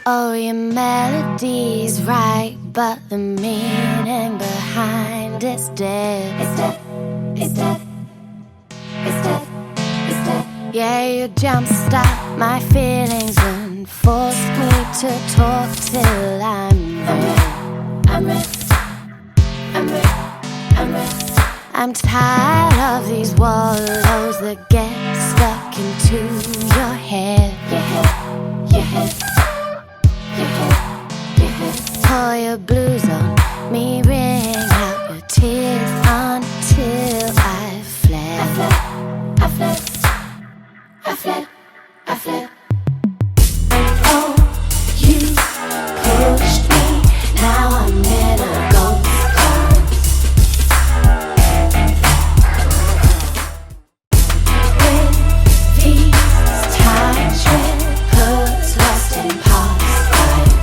Oh, your melody's right, but the meaning behind it's dead. It's dead. It's dead. It's dead. It's dead. Yeah, you jumpstart my feelings and force me to talk till I'm ready. I'm ready. I'm ready. I'm ready. I'm tired of these wallows that get stuck into your head. Your head. Your head. Pour your blues on me, wring out your tears until I fled. I fled, I fled, I fled, I fled. Oh, you pushed me, now I'm in a ghost dance. With these tight rippers lost in past lives.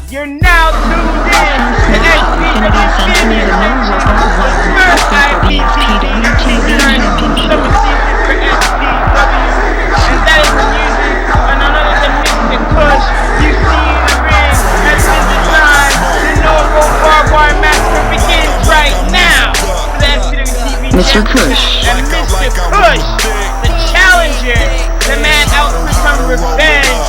You're now tuned in to SPW Championship, the first IPTV summer season for SPW, and that is the music and none other than Mr. Kush. You see the ring has been designed. The no-roll barbed wire massacre begins right now for the SPW TV Mr. Championship. Kush. And Mr. Kush, the challenger, the man out for some revenge.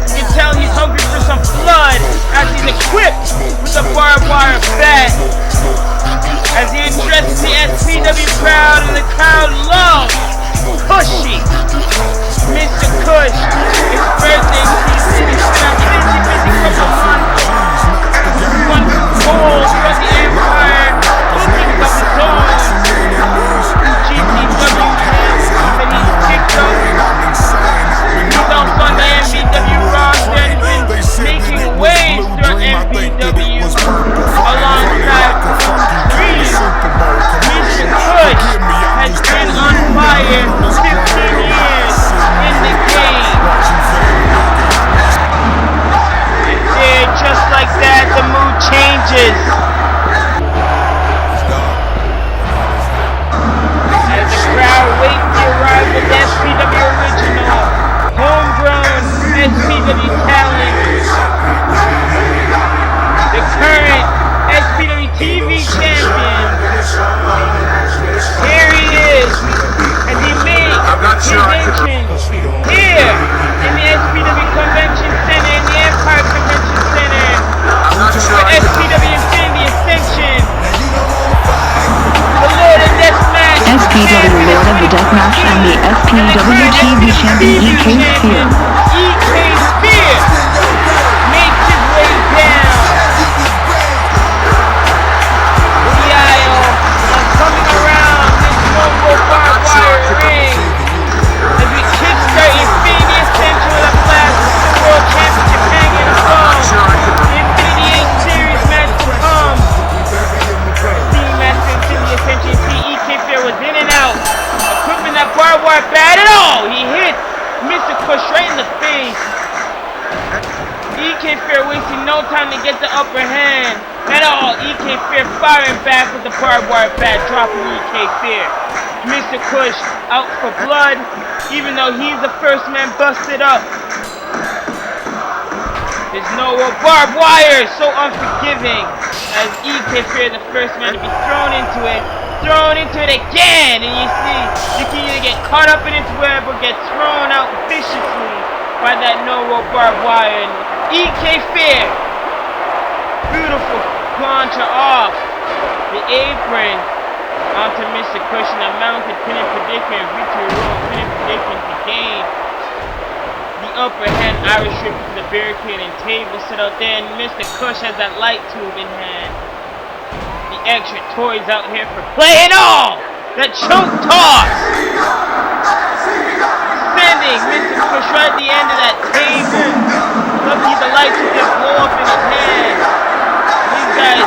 You can tell he's hungry for some blood as he's equipped with a barbed wire bat. As he addresses the SPW crowd, and the crowd loves Kushy. Mr. Kush, his birthday season is now busy from the month. He won gold from the Empire, thinking of his own GTW that he's picked up. He's also on the MBW roster and been making waves through MBW alongside Dream. Mr. Kush has been on fire 15 years in the game. And there, just like that, the mood changes. As the crowd waits the arrival of the SPW original, homegrown SPW talent, the current SPW TV champion. Here he is, as he made his entrance here in the SPW Convention Center, in the Empire Convention Center, for SPW Infinity Ascension. The Lord of Deathmatch, SPW Lord of the Deathmatch and the SPW TV champion EK Sphere. EK Sphere makes his way down the aisle and coming around this no-roll barbed wire ring as we kickstart Infinity Ascension with a blast with the World Championship hanging above. The Infinity 8 Series match to come. Steam Master Infinity Ascension. EK Sphere was in and out, equipping that barbed wire bat at all. He hit Mr. Kush right in the face. EK Sphere wasting no time to get the upper hand at all. EK Sphere firing back with the barbed wire bat, dropping EK Sphere. Mr. Kush out for blood, even though he's the first man busted up. There's no barbed wire, so unforgiving, as EK Sphere the first man to be thrown into it again, and you see, you can either get caught up in its web or get thrown out viciously by that no-rope barbed wire. And EK Sphere, beautiful plancha off the apron, Onto Mr. Kush in a mounted pinning predicament. Victory roll pinning predicament to gain the upper hand. Irish rip to the barricade and table set out there. And Mr. Kush has that light tube in hand. The extra toys out here for play and all. That choke toss. Sending Mr. Kush right at the end of that table. Lucky the light tube didn't blow up in his hand. These guys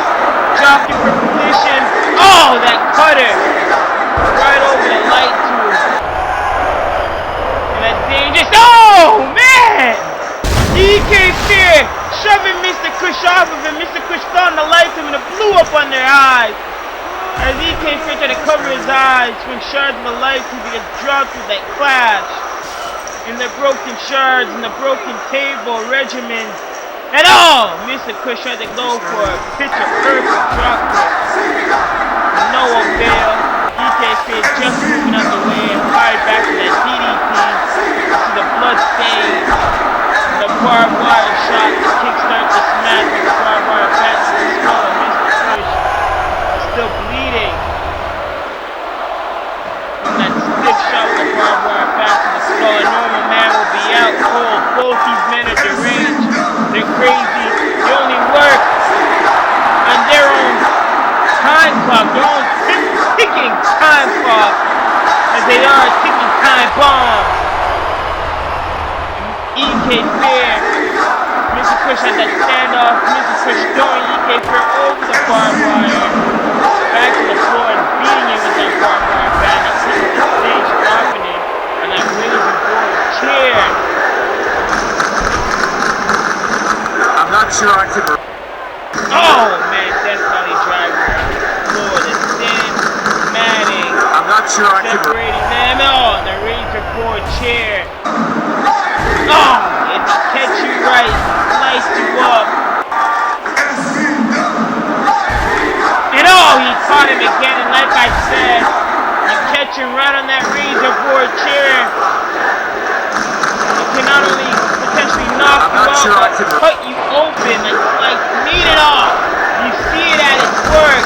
jockeying for position. Oh, that cutter right over the light tube. And that dangerous. Oh, man! EK Fear shoving Mr. Kush off of him. Mr. Kush fell on the light tube and it blew up on their eyes. As EK Fear tried to cover his eyes when shards of the light tube get dropped with that clash. And the broken shards and the broken table regimen. And oh! Mr. Kush tried to go for a picture perfect drop kick. No avail. EK Fear just moving out the way and fired back to that DDT. To the blood stain. The barbed wire shot to kickstart this match with the barbed wire back to the skull of Mr. Kush. Still bleeding. From that stiff shot with the barbed wire back to the skull. A normal man will be out cold. Both these men are deranged. They're crazy. They only work on their own time clock, their own ticking time clock, as they are ticking time bombs. EK Fear, Mr. Kush had that standoff. Mr. Kush throwing EK Fear over the barbed wire, back to the floor and beating him with that barbed wire bat. And hitting the stage, dropping him on that razor board chair. I'm not sure I could. Oh man, Death Valley driver on the floor, the thin matting. I'm not sure I could. Separating them. Oh, the razor board chair. Oh, if he catch you right, slice you up. And oh, he caught him again. And like I said, you catch him right on that razor board chair. It can not only potentially knock you out, but cut you open and like need it off. You see it at its work.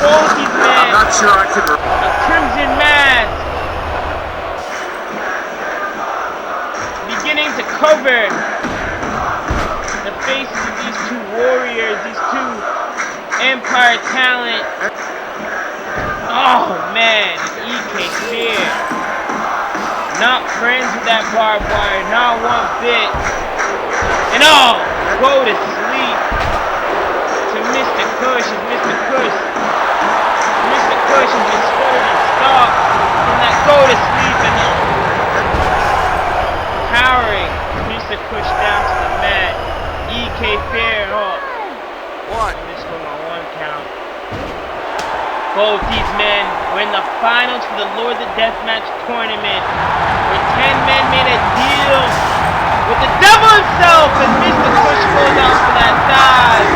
Both these men. I'm not sure I could. A crimson mask. Beginning to cover the faces of these two warriors, these two Empire talent. Oh man, EK Fear. Not friends with that barbed wire, not one bit. And oh, go to sleep to Mr. Kush as Mr. Kush. Mr. Kush has been holding stop from that go to sleep and powering Mr. Kush down to the mat. EK Fear, oh, what? This going on one count. Both these men were in the finals for the Lord of the Deathmatch tournament, where 10 men made a deal with the devil himself as Mr. Kush goes out for that dive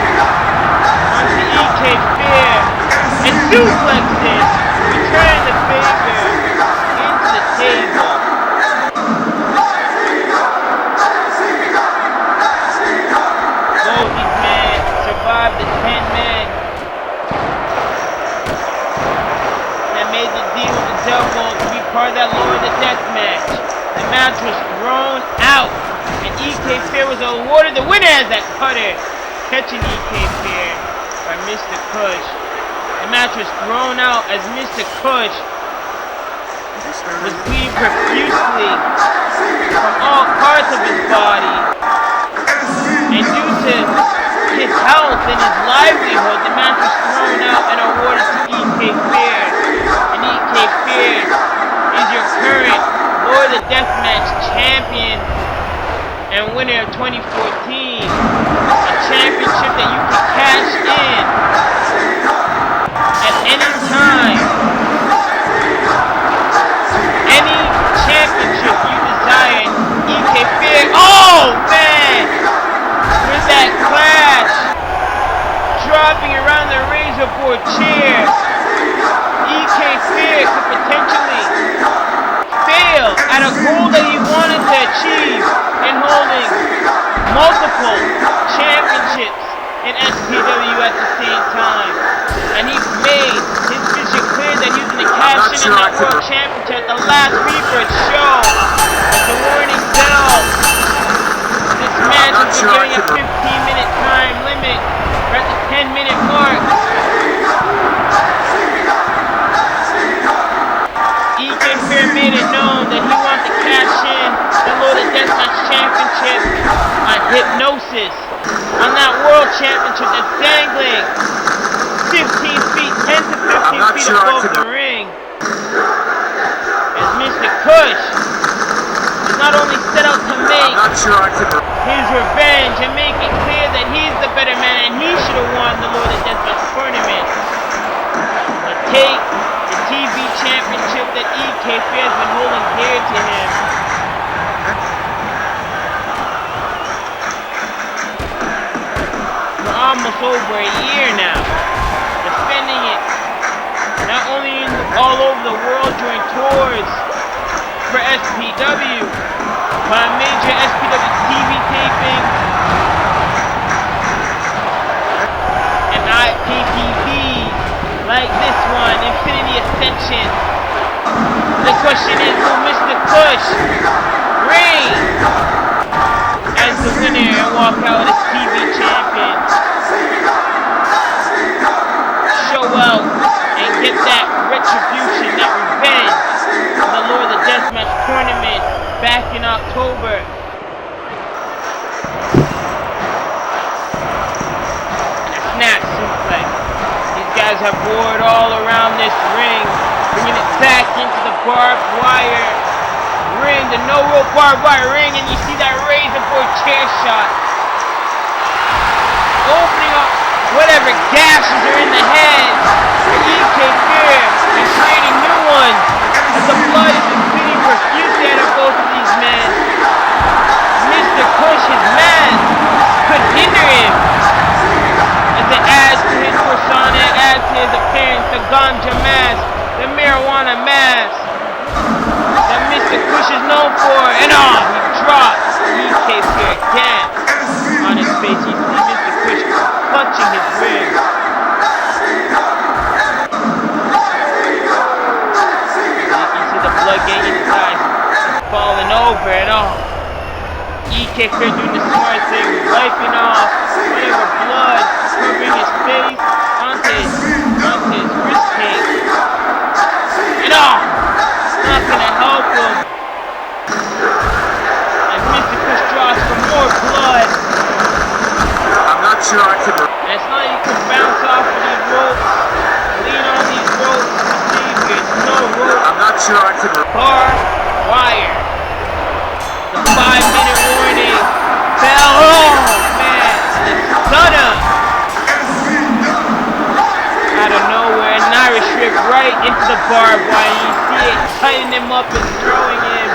onto EK Fear and suplexes, returning the favor into the table. Both these men survived the 10 men that made the deal with the devil to be part of that Lord of the Deathmatch. The match was thrown out, and EK Fear was awarded the winner as that cutter, catching EK Fear by Mr. Kush. The match was thrown out as Mr. Kush was bleeding profusely from all parts of his body. And due to his health and his livelihood, the match was thrown out and awarded to EK Fear. And EK Fear is your current Lord of the Deathmatch champion and winner of 2014. A championship that you can cash in at any time. Any championship you desire. EK Fear. Oh man! With that clash, dropping around the razor board chair, EK Fear could potentially fail at a goal that he wanted to achieve in holding multiple championships in SPW at the same time. And he made his vision clear won that world championship at the last Rebirth show. At the warning bell. This match has been giving a 15-minute time limit. We're at the 10-minute mark. EK Fair made it known that he wanted to cash in the Loaded Deathmatch Championship on Hypnosis. On that world championship that's dangling 15 feet, 10 to 15 feet above the ring. As Mr. Kush is not only set out to make his revenge and make it clear that he's the better man and he should have won the Loaded Deathmatch tournament, but take the TV championship that EK Fair's been holding dear to him. For almost over a year now, defending it not only all over the world during tours for SPW, but on major SPW TV tapings and IPTV like this one, Infinity Ascension. The question is, will Mr. Kush reign as the winner and walk out as TV champion? Show out and get that retribution, that revenge for the Lord of the Deathmatch tournament back in October. And a snap suplex. These guys have roared all around this ring, bringing it back into the barbed wire ring, the no rope barbed wire ring, and you see that razor board chair shot. Opening up whatever gashes are in the head for EK Fair and creating new ones as the blood is bleeding profusely out of both of these men. Mr. Kush's mask could hinder him as it adds to his persona, it adds to his appearance, the ganja mask, the marijuana mask that Mr. Kush is known for, and he drops EK Fair again on his face. You see Mr. Kush clutching his ribs. You can see the blood getting in his eyes, falling over and off. EK Fair doing the smart thing, wiping off whatever blood covering his face onto his wrist tape. And not gonna help him. As Mr. Kush draws for more blood. I'm not sure I can. And it's not like you can bounce off of these ropes, lean on these ropes, receive. There's no rope. I'm not sure I can. Barbed wire. The 5-minute warning bell. Oh man, the stunner. Out of nowhere, an Irish rip right into the barbed wire. You see it tightening him up and throwing him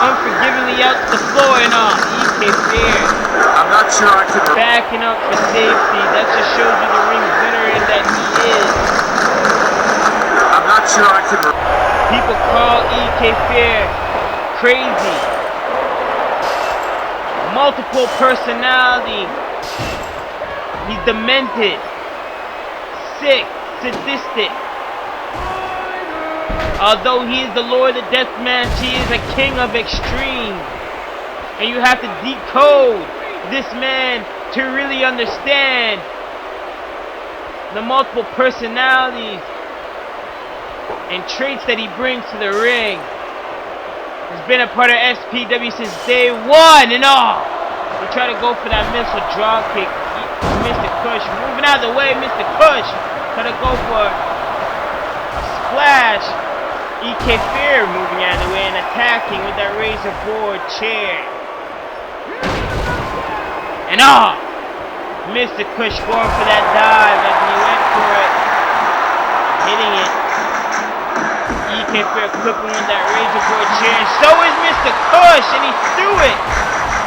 unforgivingly out to the floor and EK Fair. I'm not sure I can. Backing up for safety. That just shows you the ring veteran that he is. I'm not sure I can. People call EK Fair crazy. Multiple personality. He's demented. Sick. Sadistic. Although he is the Lord of the Deathmatch, he is a king of extreme. And you have to decode this man to really understand the multiple personalities and traits that he brings to the ring. He's been a part of SPW since day one and all. We try to go for that missile drop kick. Mr. Kush moving out of the way. Mr. Kush try to go for a splash. EK Fair moving out of the way and attacking with that razor board chair. And Mr. Kush going for that dive as he went for it. Hitting it. EK Fair clipping with that razor board chair. And so is Mr. Kush, and he threw it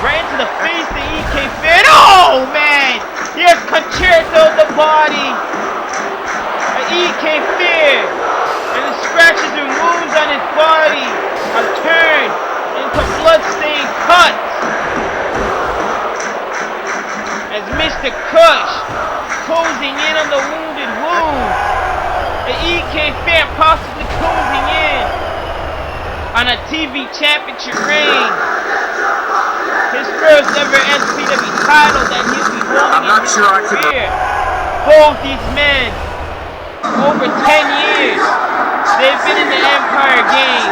right into the face of EK Fair. And oh man! Here's Concerto of the body. EK Fair. And the scratches and wounds on his body are turned into blood-stained cuts. As Mr. Kush closing in on the wounded wound. The EK Fair possibly closing in. on a TV championship reign. His first ever SPW title that he'll be holding in his career. Both these men, over 10 years, they've been in the Empire game.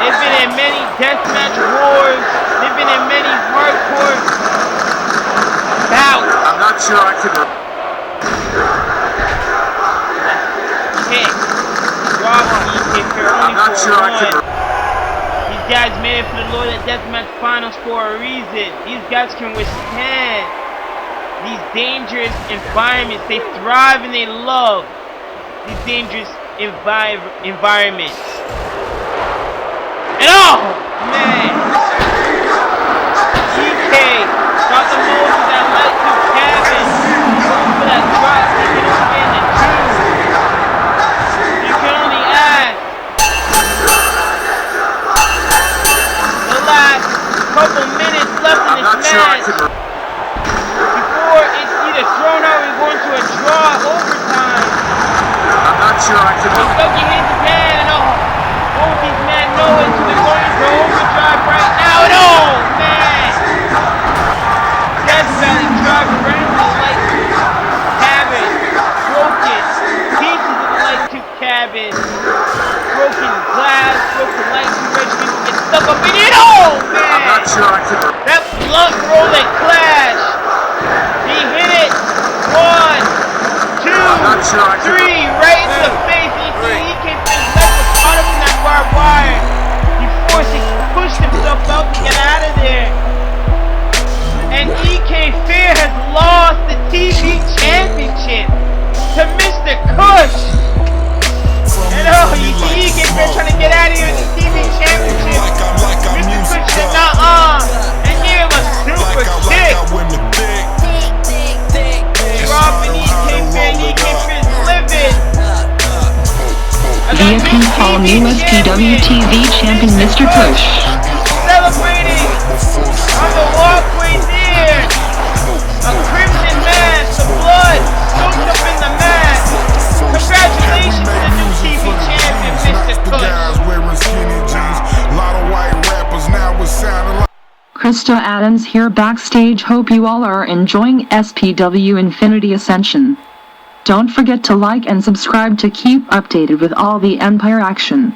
They've been in many deathmatch wars. They've been in many hardcore bouts. I'm not sure I can. Kick. Robbie kicker only I'm not for sure I one. can. These guys made it for the Lord of Deathmatch Finals for a reason. These guys can withstand these dangerous environments. They thrive and they love these dangerous environments. And oh, man. EK got the Moses that led to Kevin. Going for that drop, taking it in the two. You can only ask. The last couple minutes left in this match. Before it's either thrown out or going to a draw overtime. I'm not sure I can. Kentucky hits his hand and oh. Both these men know it, so they're going for overdrive right now, and oh, man! Death Valley driver right into the light cabin, broken pieces of the light tube cabin, broken glass, broken light tube regiment get stuck up in it, oh, man! I'm not sure I can. That blunt roll that clash, he hit it, 1, 2, I'm not sure I can. 3, right into the face, he came caught up in that barbed wire. He pushed himself out to get out of there. And EK Fair has lost the TV championship to Mr. Kush. And oh, you see EK Fair trying to get out of here with the TV championship. Mr. Kush said, nah, and gave him a super kick. Dropping EK Fair, and EK Fair's livid. VIP Hall new SPWTV champion Mr. Kush. Celebrating on the walkway there. A crimson mass, the blood soaked up in the mass. Congratulations to the new TV champion, Mr. Kush. Krista Adams here backstage. Hope you all are enjoying SPW Infinity Ascension. Don't forget to like and subscribe to keep updated with all the Empire action.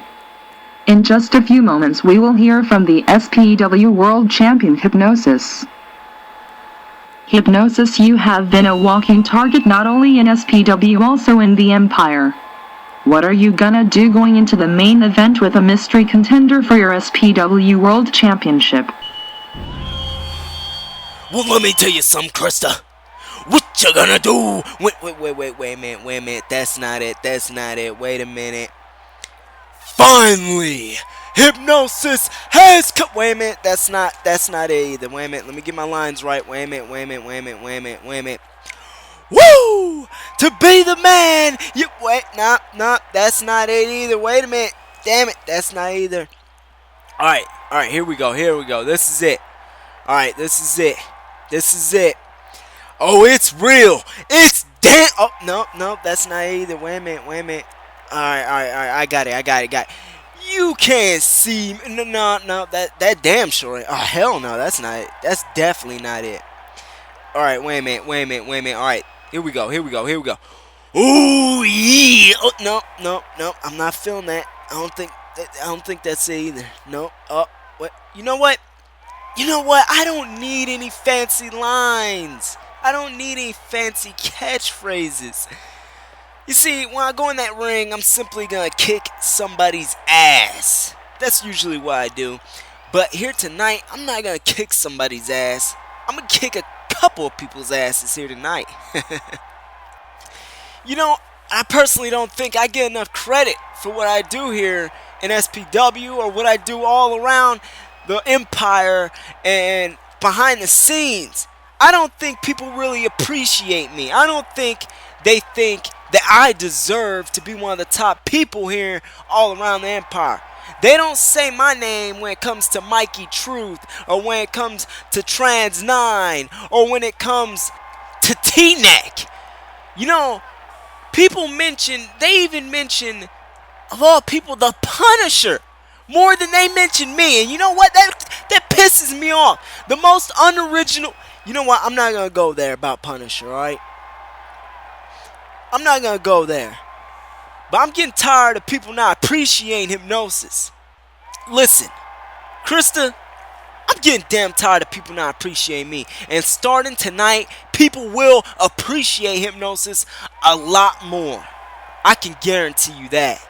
In just a few moments we will hear from the SPW World Champion Hypnosis. Hypnosis, you have been a walking target not only in SPW also in the Empire. What are you gonna do going into the main event with a mystery contender for your SPW World Championship? Well, let me tell you something, Krista. What you gonna do? Wait a minute. That's not it. Wait a minute. Finally, Hypnosis has come. Wait a minute. That's not it either. Wait a minute. Let me get my lines right. Wait a minute. Woo! To be the man. No. That's not it either. Wait a minute. Damn it. That's not either. All right. Here we go. This is it. All right. This is it. Oh, it's real. It's damn. Oh, no, that's not either. Wait a minute. All right. I got it. You can't see me. No, that damn sure ain't. Oh, hell no, that's not it. That's definitely not it. All right, wait a minute. All right, here we go. Ooh, yeah. Oh, no, I'm not feeling that. I don't think that's it either. No. Oh, what? You know what? I don't need any fancy lines. I don't need any fancy catchphrases. You see, when I go in that ring, I'm simply gonna kick somebody's ass. That's usually what I do. But here tonight, I'm not gonna kick somebody's ass. I'm gonna kick a couple of people's asses here tonight. You know, I personally don't think I get enough credit for what I do here in SPW or what I do all around the Empire and behind the scenes. I don't think people really appreciate me. I don't think they think that I deserve to be one of the top people here all around the Empire. They don't say my name when it comes to Mikey Truth, or when it comes to Trans 9, or when it comes to T-Neck. You know, they even mention, of all people, the Punisher more than they mention me. And you know what? That pisses me off. The most unoriginal. You know what? I'm not going to go there about Punisher, alright? I'm not going to go there. But I'm getting tired of people not appreciating Hypnosis. Listen, Krista, I'm getting damn tired of people not appreciating me. And starting tonight, people will appreciate Hypnosis a lot more. I can guarantee you that.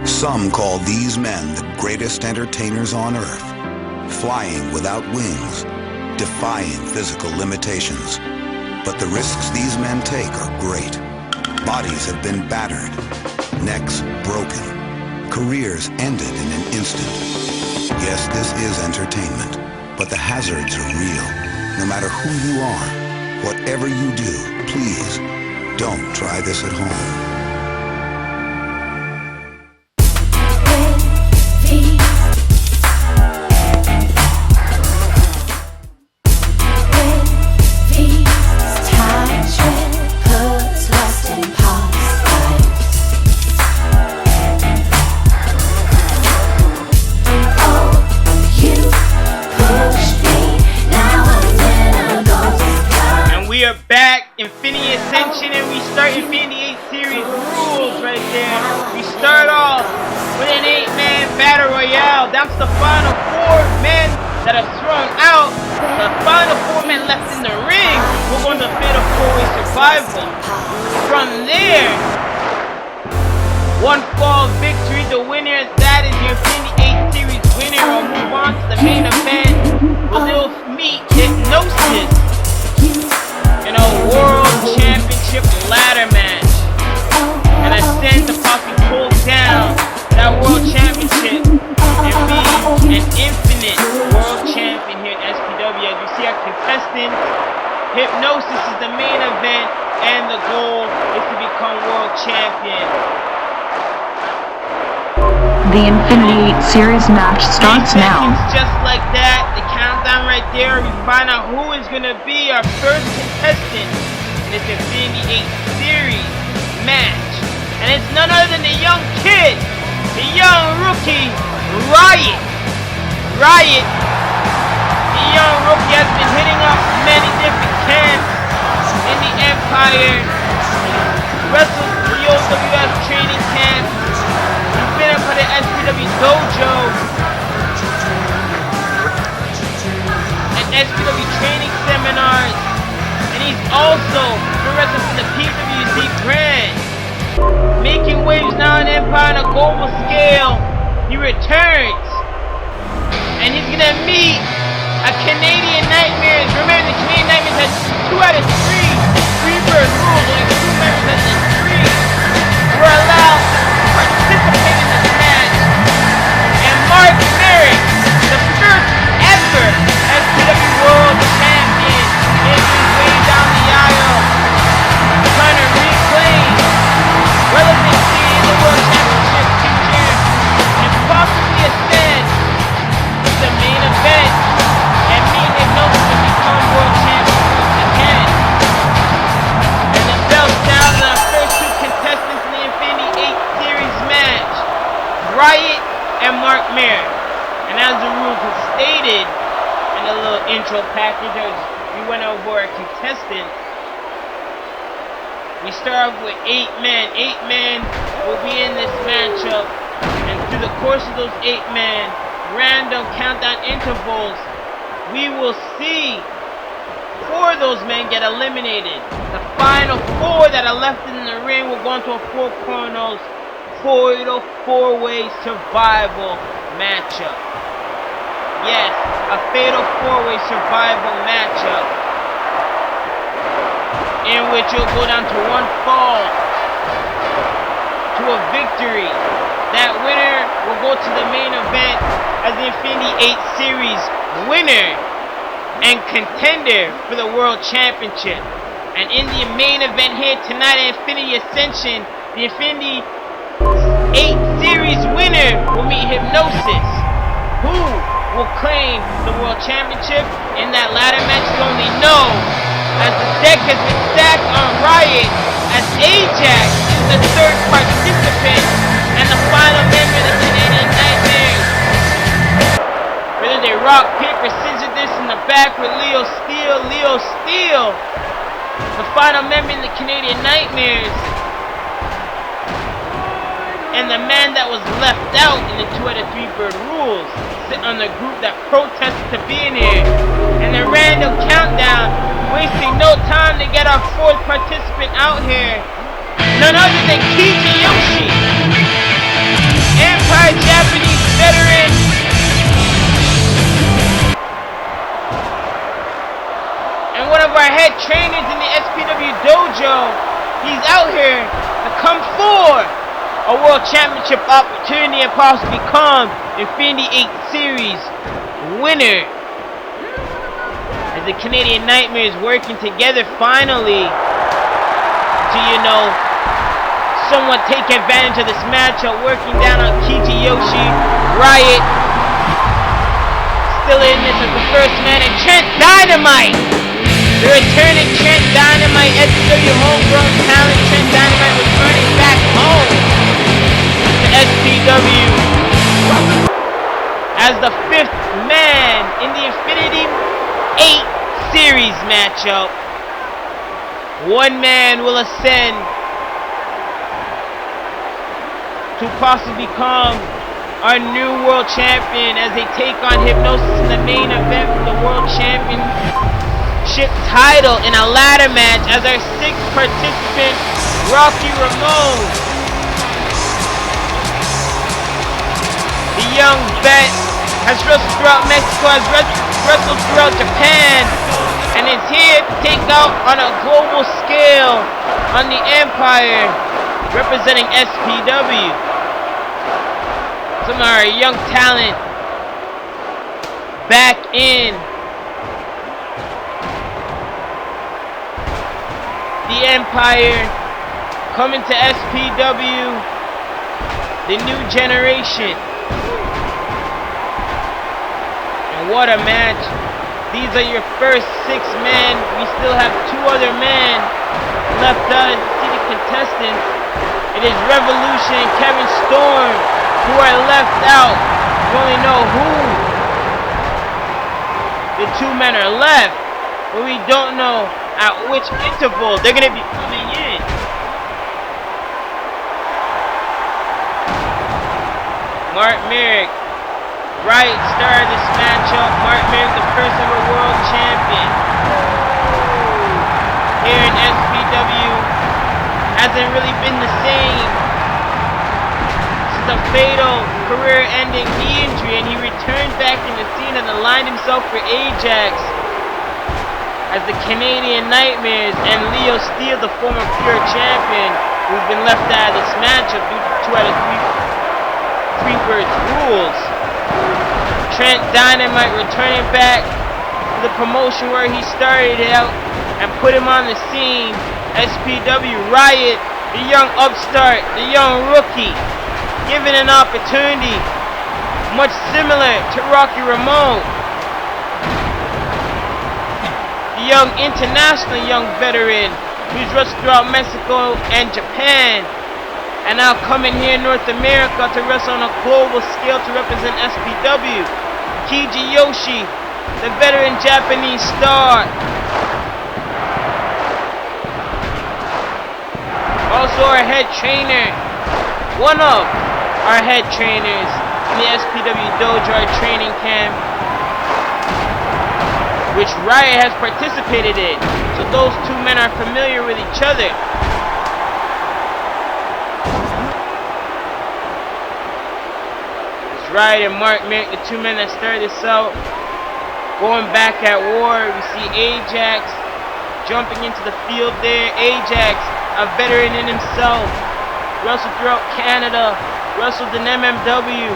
Some call these men the greatest entertainers on earth, flying without wings, defying physical limitations. But the risks these men take are great. Bodies have been battered, necks broken, careers ended in an instant. Yes, this is entertainment, but the hazards are real. No matter who you are, whatever you do, please don't try this at home. Infinity Ascension, and we start Infinity 8 Series rules right there. We start off with an 8-man battle royale. That's the final 4 men that are thrown out. The final 4 men left in the ring. We're going to fit a 4-way survival. From there, one fall victory. The winner, that is your Infinity 8 Series winner. We'll move on to the main event. We'll meet Hypnosis in a World Championship ladder match, and Ascend to possibly pull down that World Championship and be an infinite World Champion here at SPW. As you see our contestants, Hypnosis is the main event, and the goal is to become World Champion. The Infinity 8 Series match starts now. Just like that, the countdown right there. We find out who is going to be our first contestant in this Infinity 8 Series match. And it's none other than the young kid, the young rookie, Riot. Riot, the young rookie, has been hitting up many different camps in the Empire. Wrestled the OWF training camp. Been up at the SPW Dojo and SPW training seminars, and he's also been wrestling for the PWC brand, making waves now in Empire on a global scale. He returns, and he's gonna meet a Canadian Nightmares. Remember, the Canadian Nightmares had 2 out of 3 Freebird rules. Only 2 members out of the 3 were allowed to participate in this match. And Mark Merrick, the first ever SPW World Champion, is his way down the aisle, trying to reclaim relevancy in the World Championship picture and possibly ascend to the main event and meet Hypnosis to become World Champion once again. And the belt's down to our first 2 contestants in the Infinity 8 Series match, Riot and Mark Merrick. And as the rules are stated in a little intro package, as we went over our contestants, we start off with 8 men. 8 men will be in this matchup, and through the course of those 8 men, random countdown intervals, we will see 4 of those men get eliminated. The final 4 that are left in the ring will go into a 4 corners, 4-way survival matchup. Yes, a fatal 4-way survival matchup in which you'll go down to 1 fall to a victory. That winner will go to the main event as the Infinity 8 Series winner. and contender for the World Championship. And in the main event here tonight at Infinity Ascension, the Infinity 8 Series winner will meet Hypnosis, who will claim the World Championship. In that ladder match, you only know, as the deck has been stacked on Riot, as Ajax is the third participant and the final member of the Canadian Nightmares. Whether they rock, paper, scissors this in the back with Leo Steele, the final member in the Canadian Nightmares, and the man that was left out in the 2 out of 3 bird rules, sitting on the group that protested to be in here. And the random countdown, wasting no time to get our 4th participant out here. None other than Kiji Yoshi, Empire Japanese veteran. And one of our head trainers in the SPW dojo, he's out here to come for a World Championship opportunity and possibly become Infinity 8 Series winner. As the Canadian Nightmares working together finally to, somewhat take advantage of this matchup, working down on Kiji Yoshi. Riot still in this as the first man, and Trent Dynamite. The returning Trent Dynamite, SPW homegrown talent. Trent Dynamite returning back home to SPW as the 5th man in the Infinity 8 Series matchup. One man will ascend to possibly become our new world champion as they take on Hypnosis in the main event for the World Championship title in a ladder match as our 6th participant, Rocky Ramon. The young vet has wrestled throughout Mexico, has wrestled throughout Japan, and is here to take out on a global scale on the Empire, representing SPW. Some of our young talent back in the Empire, coming to SPW, the new generation. And what a match. These are your first 6 men. We still have 2 other men left out to see the contestants. It is Revolution and Kevin Storm who are left out. We only know who the 2 men are left, but we don't know at which interval they're going to be coming in. Mark Merrick, Riot started this matchup. Mark Merrick, the first ever world champion here in SPW, hasn't really been the same since the fatal career-ending knee injury, and he returned back in the scene and aligned himself for Ajax as the Canadian Nightmares and Leo Steele, the former pure champion, who's been left out of this matchup due to 2 out of 3 birds rules. Trent Dynamite returning back to the promotion where he started out and put him on the scene. SPW Riot, the young upstart, the young rookie, given an opportunity much similar to Rocky Ramon. The young international young veteran who's wrestled throughout Mexico and Japan, and now coming here in North America to wrestle on a global scale to represent SPW. Kiji Yoshi, the veteran Japanese star. Also our head trainer, one of our head trainers in the SPW Dojo, our training camp, which Riot has participated in. So those 2 men are familiar with each other. Riot and Mark Merrick, the 2 men that started this out, going back at war. We see Ajax jumping into the field there. Ajax, a veteran in himself, wrestled throughout Canada, wrestled in MMW.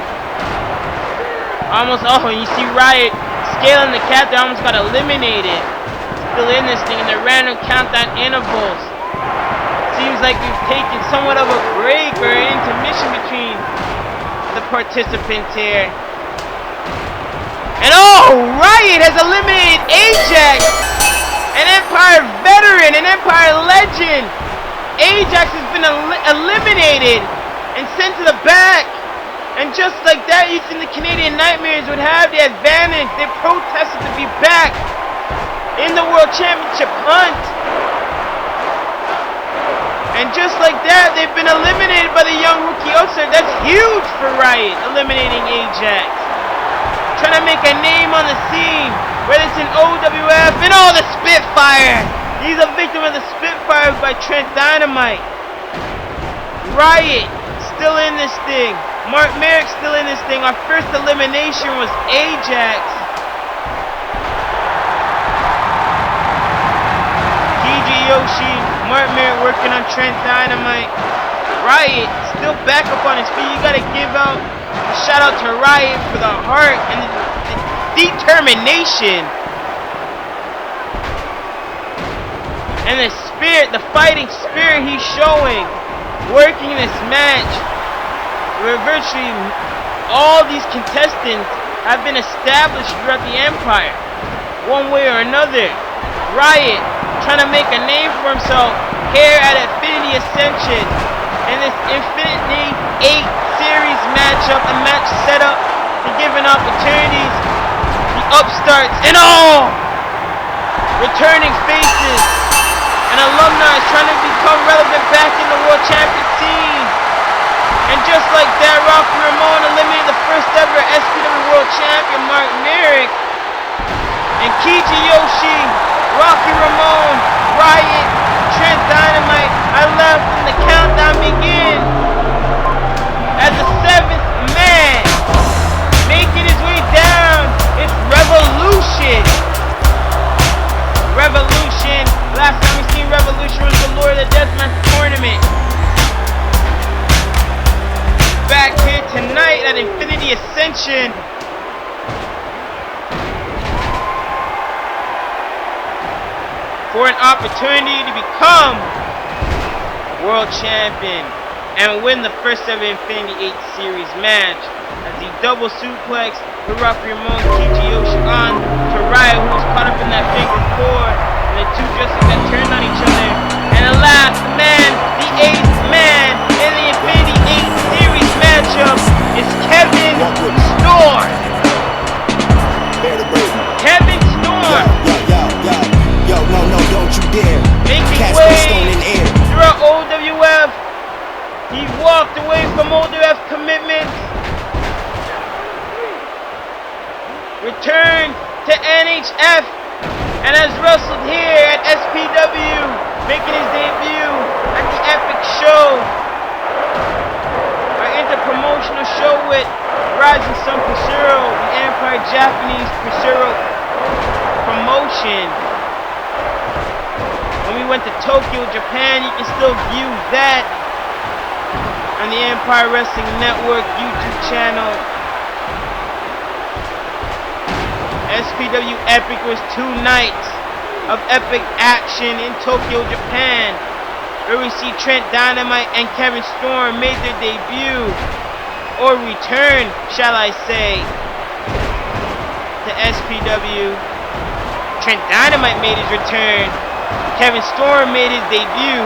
And you see Riot Scaling the countdown almost got eliminated. Still in this thing in the random countdown intervals. Seems like we've taken somewhat of a break or an intermission between the participants here. And oh, Riot has eliminated Ajax, an Empire veteran, an Empire legend. Ajax has been eliminated and sent to the back. And just like that, you think the Canadian Nightmares would have the advantage. They protested to be back in the World Championship hunt. And just like that, they've been eliminated by the young rookie Usher. That's huge for Riot, eliminating Ajax. Trying to make a name on the scene, whether it's in OWF and all the Spitfire. He's a victim of the Spitfire by Trent Dynamite. Riot still in this thing. Mark Merrick still in this thing. Our first elimination was Ajax. Kiji Yoshi, Mark Merrick working on Trent Dynamite. Riot still back up on his feet. You gotta give out a shout out to Riot for the heart and the determination and the spirit, the fighting spirit he's showing, working this match. Where virtually all these contestants have been established throughout the Empire, one way or another. Riot trying to make a name for himself here at Infinity Ascension in this Infinity 8 series matchup, a match setup for giving opportunities, the upstarts, and all returning faces and alumni trying to become relevant back in the World Champion scene. And just like that, Rocky Ramon eliminated the first ever SPW World Champion, Mark Merrick. And Kiji Yoshi, Rocky Ramon, Riot, Trent Dynamite are left when the countdown begins. As the 7th man making his way down, it's Revolution. Revolution. Last time we seen Revolution was the Lord of the Deathmatch tournament. Back here tonight at Infinity Ascension. For an opportunity to become World Champion and win the first ever Infinity 8 Series match. As he double suplex to Rocky Ramon, Kiji Yoshi on to Riot, who was caught up in that figure 4. And the two justices that turned on each other. And the last man, the 8th man in the Infinity 8 Series matchup is Kevin Storm. Kevin Storm. Yo, no, don't you dare. Making Catch way the stone in the air. throughout OWF. He walked away from OWF commitments. Returned to NHF and has wrestled here at SPW, making his debut at the Epic Show. Our interpromotional show with Rising Sun Pusuro, the Empire Japanese Pusuro promotion. When we went to Tokyo, Japan, you can still view that on the Empire Wrestling Network YouTube channel. SPW Epic was 2 nights of epic action in Tokyo, Japan, where we see Trent Dynamite and Kevin Storm made their debut, or return, shall I say, to SPW. Trent Dynamite made his return. Kevin Storm made his debut.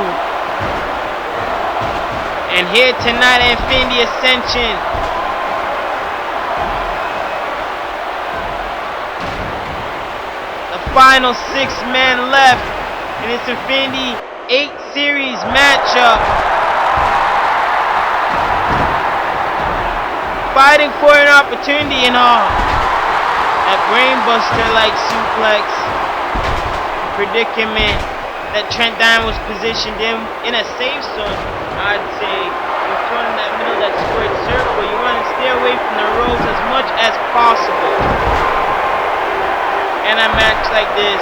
And here tonight at Infinity Ascension, the final 6 men left in this Infinity 8 Series matchup. Fighting for an opportunity and all. That brainbuster-like suplex predicament that Trent Dynamite was positioned in a safe zone, I'd say. You're thrown in that middle of that squared circle. You want to stay away from the ropes as much as possible. In a match like this.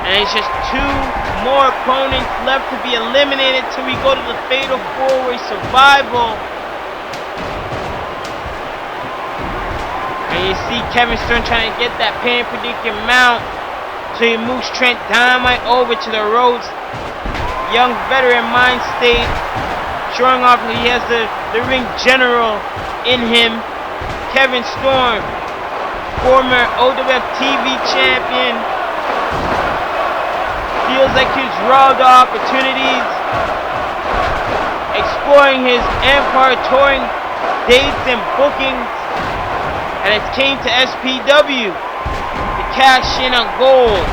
And it's just 2 more opponents left to be eliminated till we go to the Fatal 4-Way Survival. And you see Kevin Stern trying to get that pin predicament mount. So he moves Trent Dynamite over to the ropes. Young veteran mind state. Showing off that he has the ring general in him. Kevin Storm, former OWF TV champion. Feels like he's robbed of opportunities. Exploring his Empire touring dates and bookings. And it came to SPW to cash in on gold.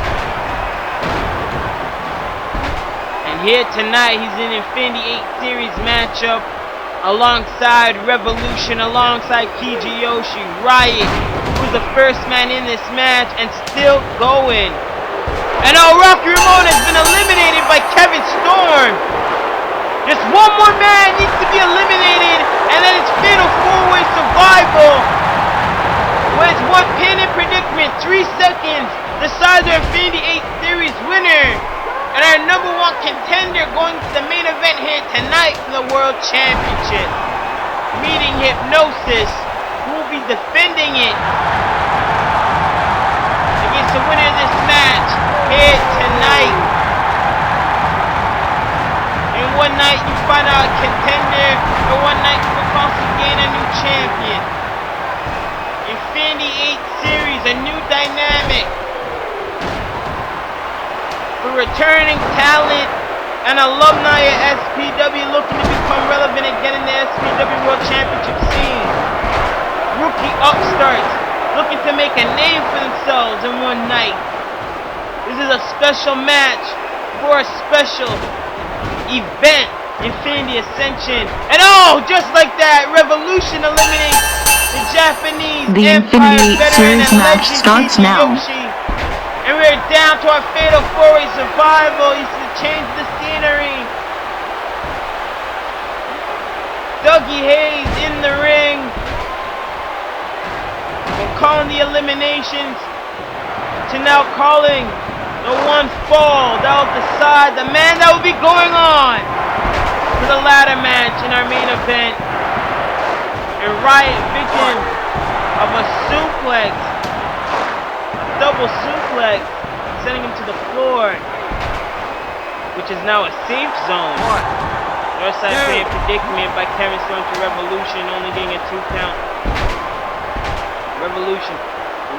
And here tonight, he's in Infinity 8 Series matchup alongside Revolution, alongside Kijiyoshi. Riot, who's the first man in this match and still going. And Rocky Ramone has been eliminated by Kevin Storm. Just one more man needs to be eliminated, and then it's fatal 4-way survival. When it's one pin in predicament, 3 seconds, decides our Infinity 8 Series winner. And our number 1 contender going to the main event here tonight for the World Championship. Meeting Hypnosis, who will be defending it against the winner of this match here tonight. And one night you find out a contender, and one night you will also gain a new champion. Infinity 8 Series, a new dynamic for returning talent and alumni at SPW looking to become relevant again in the SPW World Championship scene. Rookie upstarts looking to make a name for themselves in one night. This is a special match for a special event, Infinity Ascension. And just like that, Revolution eliminates the Japanese The Empire Infinity 8 veteran Series and match legend starts now. Kijiyoshi. And we're down to our fatal 4-way survival. He's to change the scenery. Dougie Hayes in the ring. From calling the eliminations to now calling the one fall that will decide the man that will be going on for the ladder match in our main event. And Riot victim of a suplex, double suplex, sending him to the floor, which is now a safe zone. Northside pin predicament by Kevin Stone to Revolution, only getting a 2 count. Revolution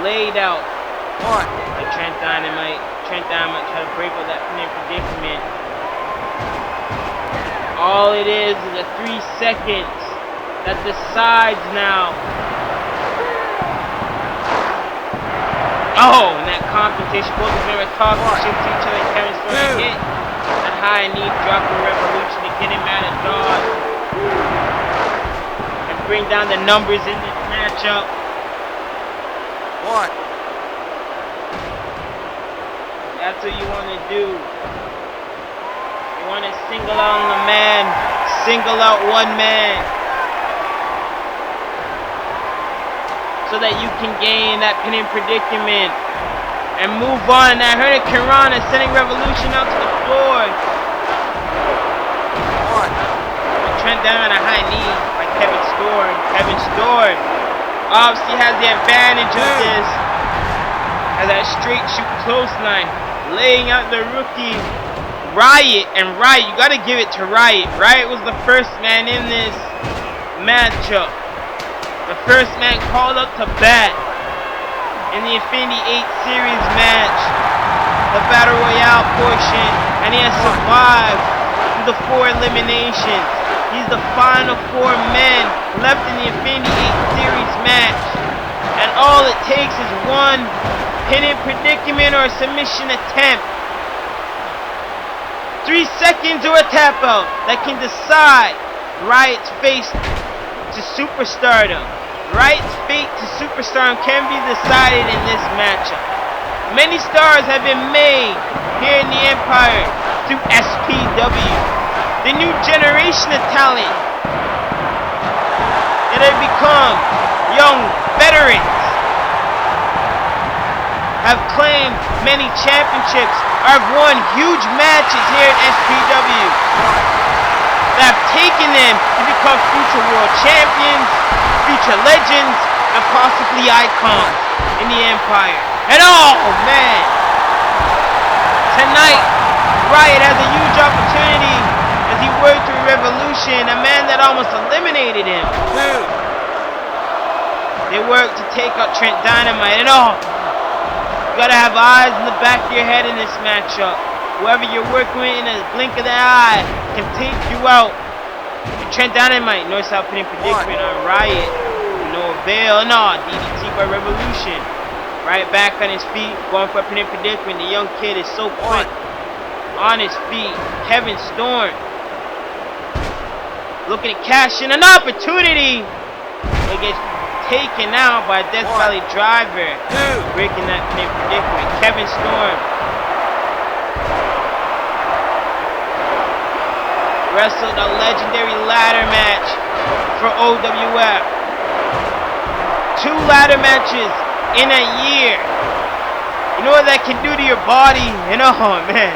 laid out by Trent Dynamite. Trent Dynamite try to break up that pin predicament. All it is a 3 seconds that decides now. And that confrontation, both of them are talking shit to each other. Kevin Stone hit that high knee, dropping Revolution to get him out of dodge and bring down the numbers in this matchup. That's what you want to do. You want to single out the man, single out one man, so that you can gain that pinning predicament and move on. That Hurricane Rana sending Revolution out to the floor. Trent down on a high knee by Kevin Storm. Kevin Storm obviously has the advantage of this, as that straight shoot clothesline, laying out the rookie Riot. And Riot, you gotta give it to Riot. Riot was the first man in this matchup. The first man called up to bat in the Infinity 8 Series match, the Battle Royale portion, and he has survived through the 4 eliminations. He's the final 4 men left in the Infinity 8 Series match, and all it takes is one pinning predicament or a submission attempt. 3 seconds or a tap out that can decide Riot's fate to superstardom. Riot's fate to superstardom can be decided in this matchup. Many stars have been made here in the Empire through SPW. The new generation of talent that have become young veterans have claimed many championships or have won huge matches here at SPW that have taken them to become future world champions, future legends, and possibly icons in the Empire. And oh man, tonight Riot has a huge opportunity as he worked through Revolution, a man that almost eliminated him. They work to take out Trent Dynamite, and oh, you gotta have eyes in the back of your head in this matchup. Whoever you're working with in a blink of the eye can take you out. And Trent Dynamite knows how to put in predicament on Riot. No avail. No, DDT by Revolution. Right back on his feet, going for a pin in predicament. The young kid is so quick on his feet. Kevin Storm looking to cash in an opportunity. He gets taken out by Death Valley Driver, breaking that pin in predicament. Kevin Storm wrestled a legendary ladder match for OWF. 2 ladder matches in a year. You know what that can do to your body? And oh man,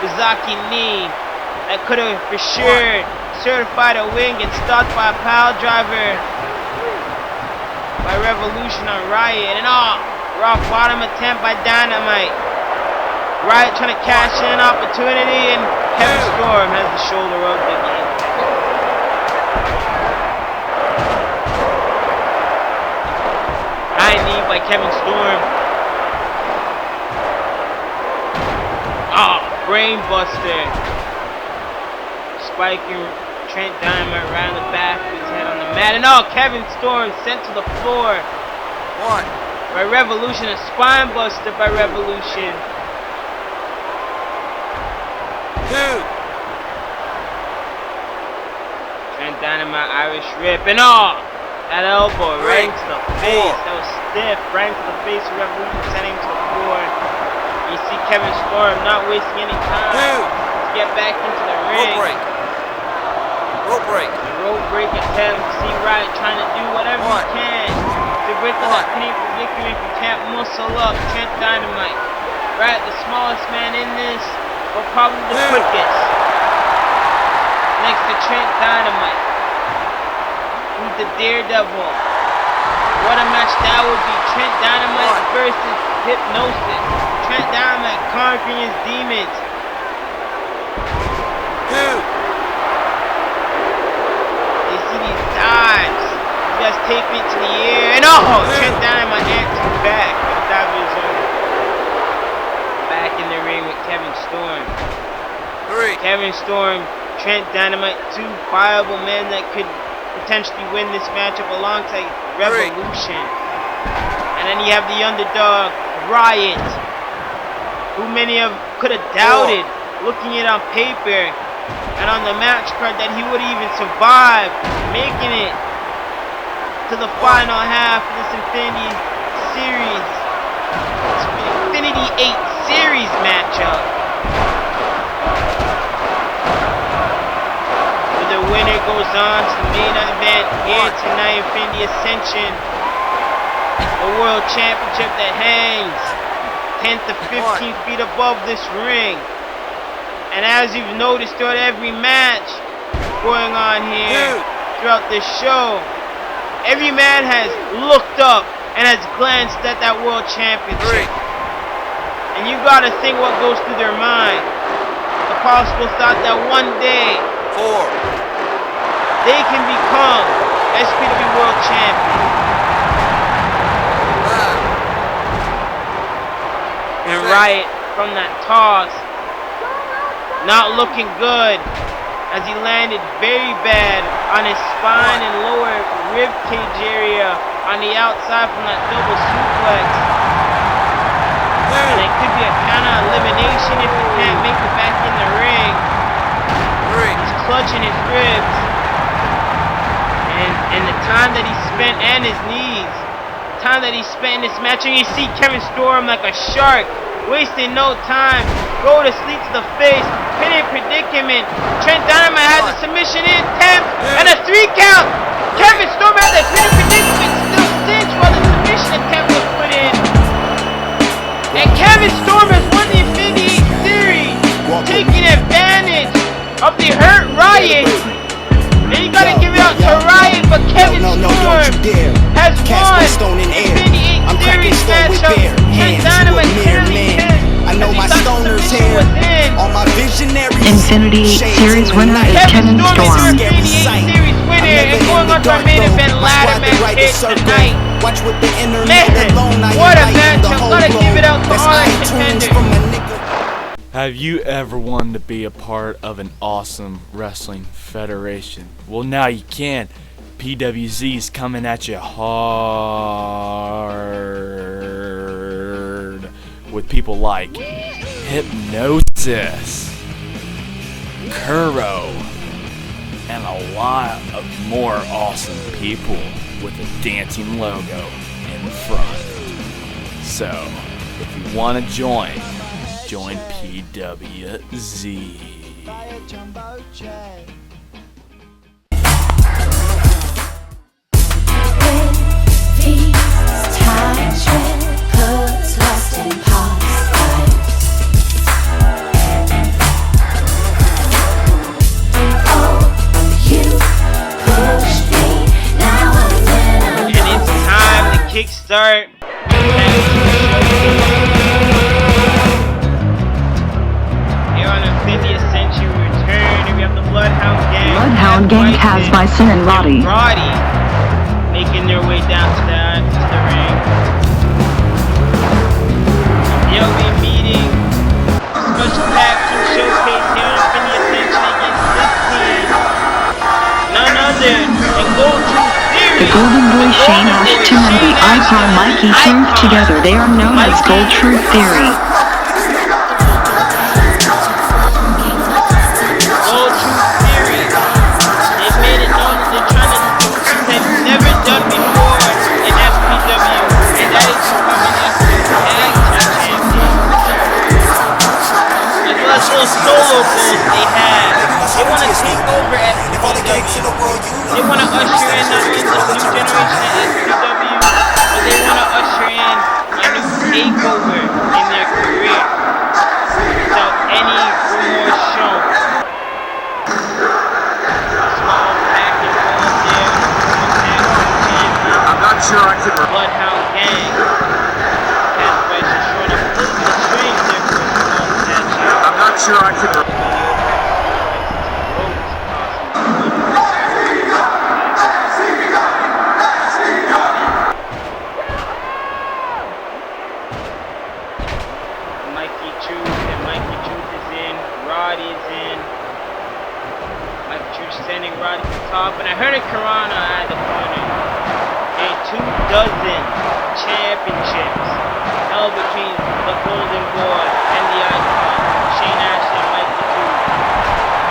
Bazaki knee that could have for sure certified a win, gets stopped by a pile driver by Revolution on Riot. And oh, rock bottom attempt by Dynamite. Riot trying to cash in an opportunity, and Kevin Storm has the shoulder up again. High knee by Kevin Storm. Oh, brain buster. Spiking Trent Dynamite around the back of his head on the mat. And oh, Kevin Storm sent to the floor by Revolution. A spine buster by Revolution. Trent Dynamite Irish Rip. And oh, that elbow right into the face. That was stiff. Right into the face of Revolution, sending him to the floor. You see Kevin Storm not wasting any time to get back into the ring. Rope break attempt. See Riot trying to do whatever he can to break the pinning predicament if he can't muscle up Trent Dynamite. Riot, the smallest man in this, but probably the quickest. Next to Trent Dynamite, who's the Daredevil. What a match that would be. Trent Dynamite versus Hypnosis. Trent Dynamite conquering his demons. You see these dives. He just take it to the air. And oh, Trent Dynamite answers back. The dive is over. Back in the ring with Kevin Storm. Kevin Storm, Trent Dynamite, 2 viable men that could potentially win this matchup alongside Revolution. And then you have the underdog, Riot, who many of could have doubted looking at it on paper and on the match card that he would even survive making it to the final half of this Infinity Series. It's Infinity 8 Series matchup. The winner goes on to the main event here tonight, Infinity Ascension, the World Championship that hangs 10 to 15 feet above this ring. And as you've noticed throughout every match going on here throughout this show, every man has looked up and has glanced at that World Championship. And you gotta think what goes through their mind. The possible thought that one day they can become SPW World Champion. And Riot from that toss, not looking good as he landed very bad on his spine and lower rib cage area on the outside from that double suplex. And it could be a count of elimination if he can't make it back in the ring. He's clutching his ribs. And the time that he spent, and his knees, the time that he spent in this match, and you see Kevin Storm like a shark, wasting no time, go to sleep to the face, pinning predicament. Trent Dynamite has a submission attempt, and a 3 count. Kevin Storm has a pinning predicament, still cinched while the submission attempt was put in. And Kevin Storm has won the Infinity 8 Series, taking advantage of the hurt Riot. And you gotta give it up to Riot, but Kevin Storm dare. has Cast won my stone in air. Infinity I'm cracking Series stone with matchup. bare Trent hands. You a Dynamite mere clearly man. pissed I know as he my thought the stoner's submission here. was in. All my visionaries. Infinity shades Series in the winner night. is Kevin Kevin Storm is your Storm. Scary Infinity sight. Series I'm winner never and in going the on to our dark main though. event My ladder squad match they ride the here circle. tonight. Watch with the internet Man, alone. I what a enlighten the matchup. whole Gotta give it globe. out to That's all our iTunes contenders. from a nigga. Have you ever wanted to be a part of an awesome wrestling federation? Well, now you can. PWZ's coming at you hard with people like Hypnosis, Kuro, and a lot of more awesome people with a dancing logo in front. So, if you want to join PWZ. These times when hoods lost in past lives. Oh, you pushed me, now I'm in And it's time to kickstart. Here on Infinity Ascension Return, we have the Bloodhound Gang. Bloodhound Gang, Kaz Bison, and Roddy. Roddy making their way down to the ring. They'll be meeting special tag team showcase here on Infinity Ascension against this team. None other than Gold Truth Theory. The Golden Boy Shane Ashton and the Icon Mikey Truth together, they are known as Gold Truth Theory. Gold Truth Theory. They've made it known that they're trying to do something they've never done before in SPW, and that is becoming a tag team champion. As well as little solo goals they have. They want to take over SPW. They want to usher in not only this new generation of SPW, but they want to usher in a new takeover in their career without any remorse shown. Small package going there. I'm not sure I can. Bloodhound Gang. Kaz Bison showing up a little bit of strength there for a small statue. I'm not sure I can. Mikey Truth is in. Roddy is in. Mikey Truth sending Roddy to the top, and I heard a Karana at the corner. And 2 dozen championships held between the Golden Boy and the Icon, Shane Ashley and Mikey Truth.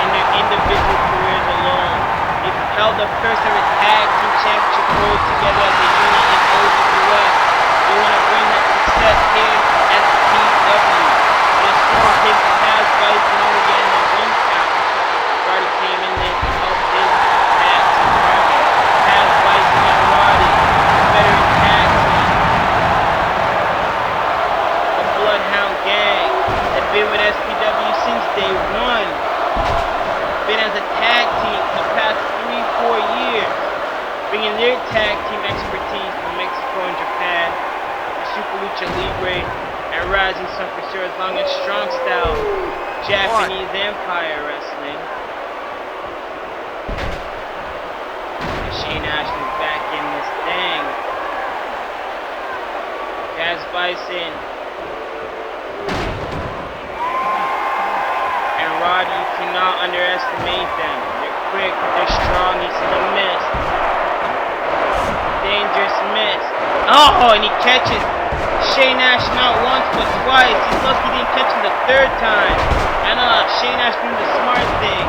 In their individual careers alone, they've held the first ever tag team championship road together as a unit in OWS. They want to bring that success here at PW. This score takes Kaz Bison over getting the ring count. Roddy came in there to help his tag team partner. Kaz Bison and Roddy, veteran tag team. The Bloodhound Gang have been with SPW since day one. Been as a tag team for the past 3-4 years, bringing their tag team expertise from Mexico and Japan, the Super Lucha Libre, and Rising Sun for sure, as long as Strong Style Japanese Empire Wrestling. Shane Ashley's back in this thing. Kaz Bison and Roddy, you cannot underestimate them. They're quick, they're strong. He's in a miss. Dangerous miss. Oh, and he catches Shane Ash not once but twice. He's lucky he didn't catch him the 3rd time. And Shane Ash doing the smart thing,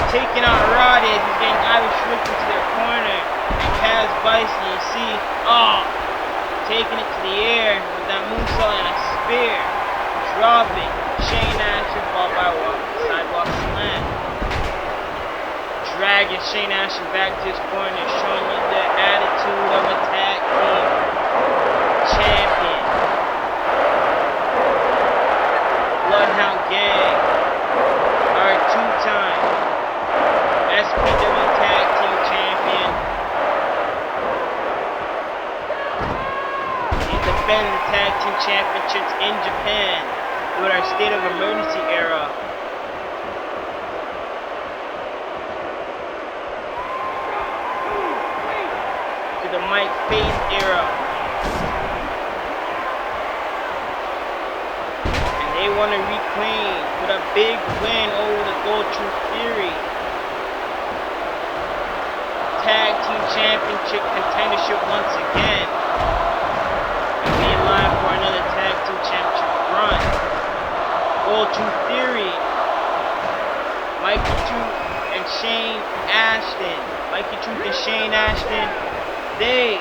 taking out Roddy as he's getting Irish whipped into their corner. And Kaz Bison, you see, taking it to the air with that moonsault and a spear, dropping Shane Ash and fall by sidewalk slam. Dragging Shane Ashley back to his corner, showing you the attitude of a tag team champion. Bloodhound Gang are 2-time SPW Tag Team Champion. defend the tag team championships in Japan during our state of emergency era. To the Mike Faith era. And they want to reclaim with a big win over the Gold Truth Theory. Tag team championship contendership once again. And be in line for another tag team championship run. Gold Truth Theory. Mikey Truth and Shane Ashton. Mikey Truth and Shane Ashton. They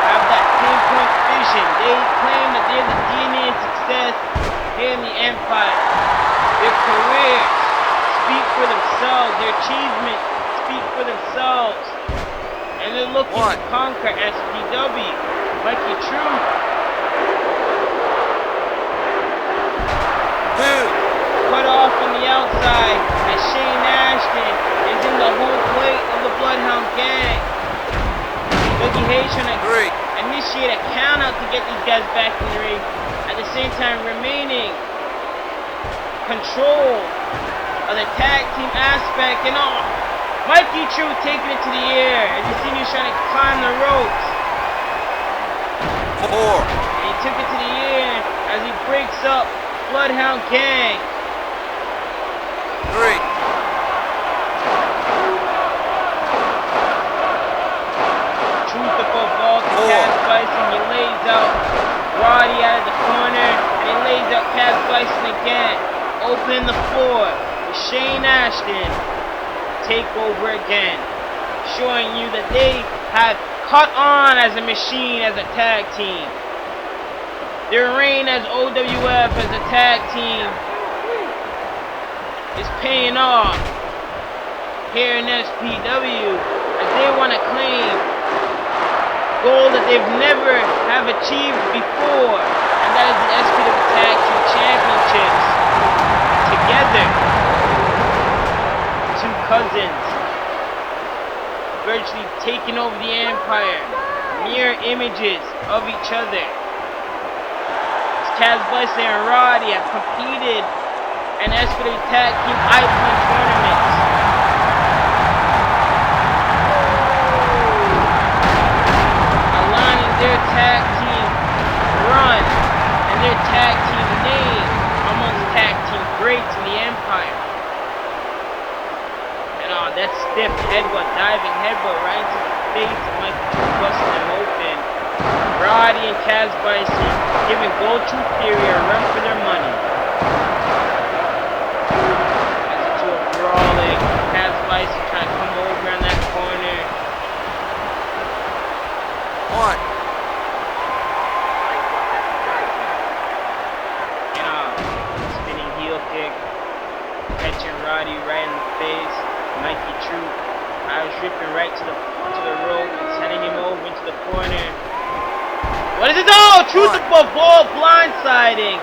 have that pinpoint vision. They claim that they're the DNA of success here in the Empire. Their careers speak for themselves. Their achievements speak for themselves. And they're looking to conquer SPW. Mikey Truth. Cut off on the outside as Shane Ashton is in the home plate of the Bloodhound Gang. Dougie Hayes trying to initiate a count out to get these guys back in the ring. At the same time remaining control of the tag team aspect and all. Mikey Truth taking it to the air as you see he's trying to climb the ropes. And he took it to the air as he breaks up Bloodhound Gang. Truth above all to Cass Bison. He lays out Roddy out of the corner and he lays out Cass Bison again. Open the floor. Shane Ashton take over again, showing you that they have caught on as a machine, as a tag team. Their reign as OWF as a tag team is paying off here in SPW as they want to claim goal that they've never have achieved before, and that is the SPW Tag Team Championships together. Two cousins virtually taking over the Empire, mirror images of each other. Cass Bison and Roddy have competed in SPW Tag Team Icon tournaments. Aligning their tag team run and their tag team name amongst tag team greats in the Empire. And that stiff headbutt, diving headbutt right into the face of Mikey Truth, busting them open. Roddy and Cass Bison giving Gold Truth Theory a run for their money. As the two are brawling, Cass Bison trying to come over in that corner. Spinning heel kick, catching Roddy right in the face. Mikey Truth, ripping right to the rope and sending him over into the corner. What is it? Oh, Truth above all, blindsiding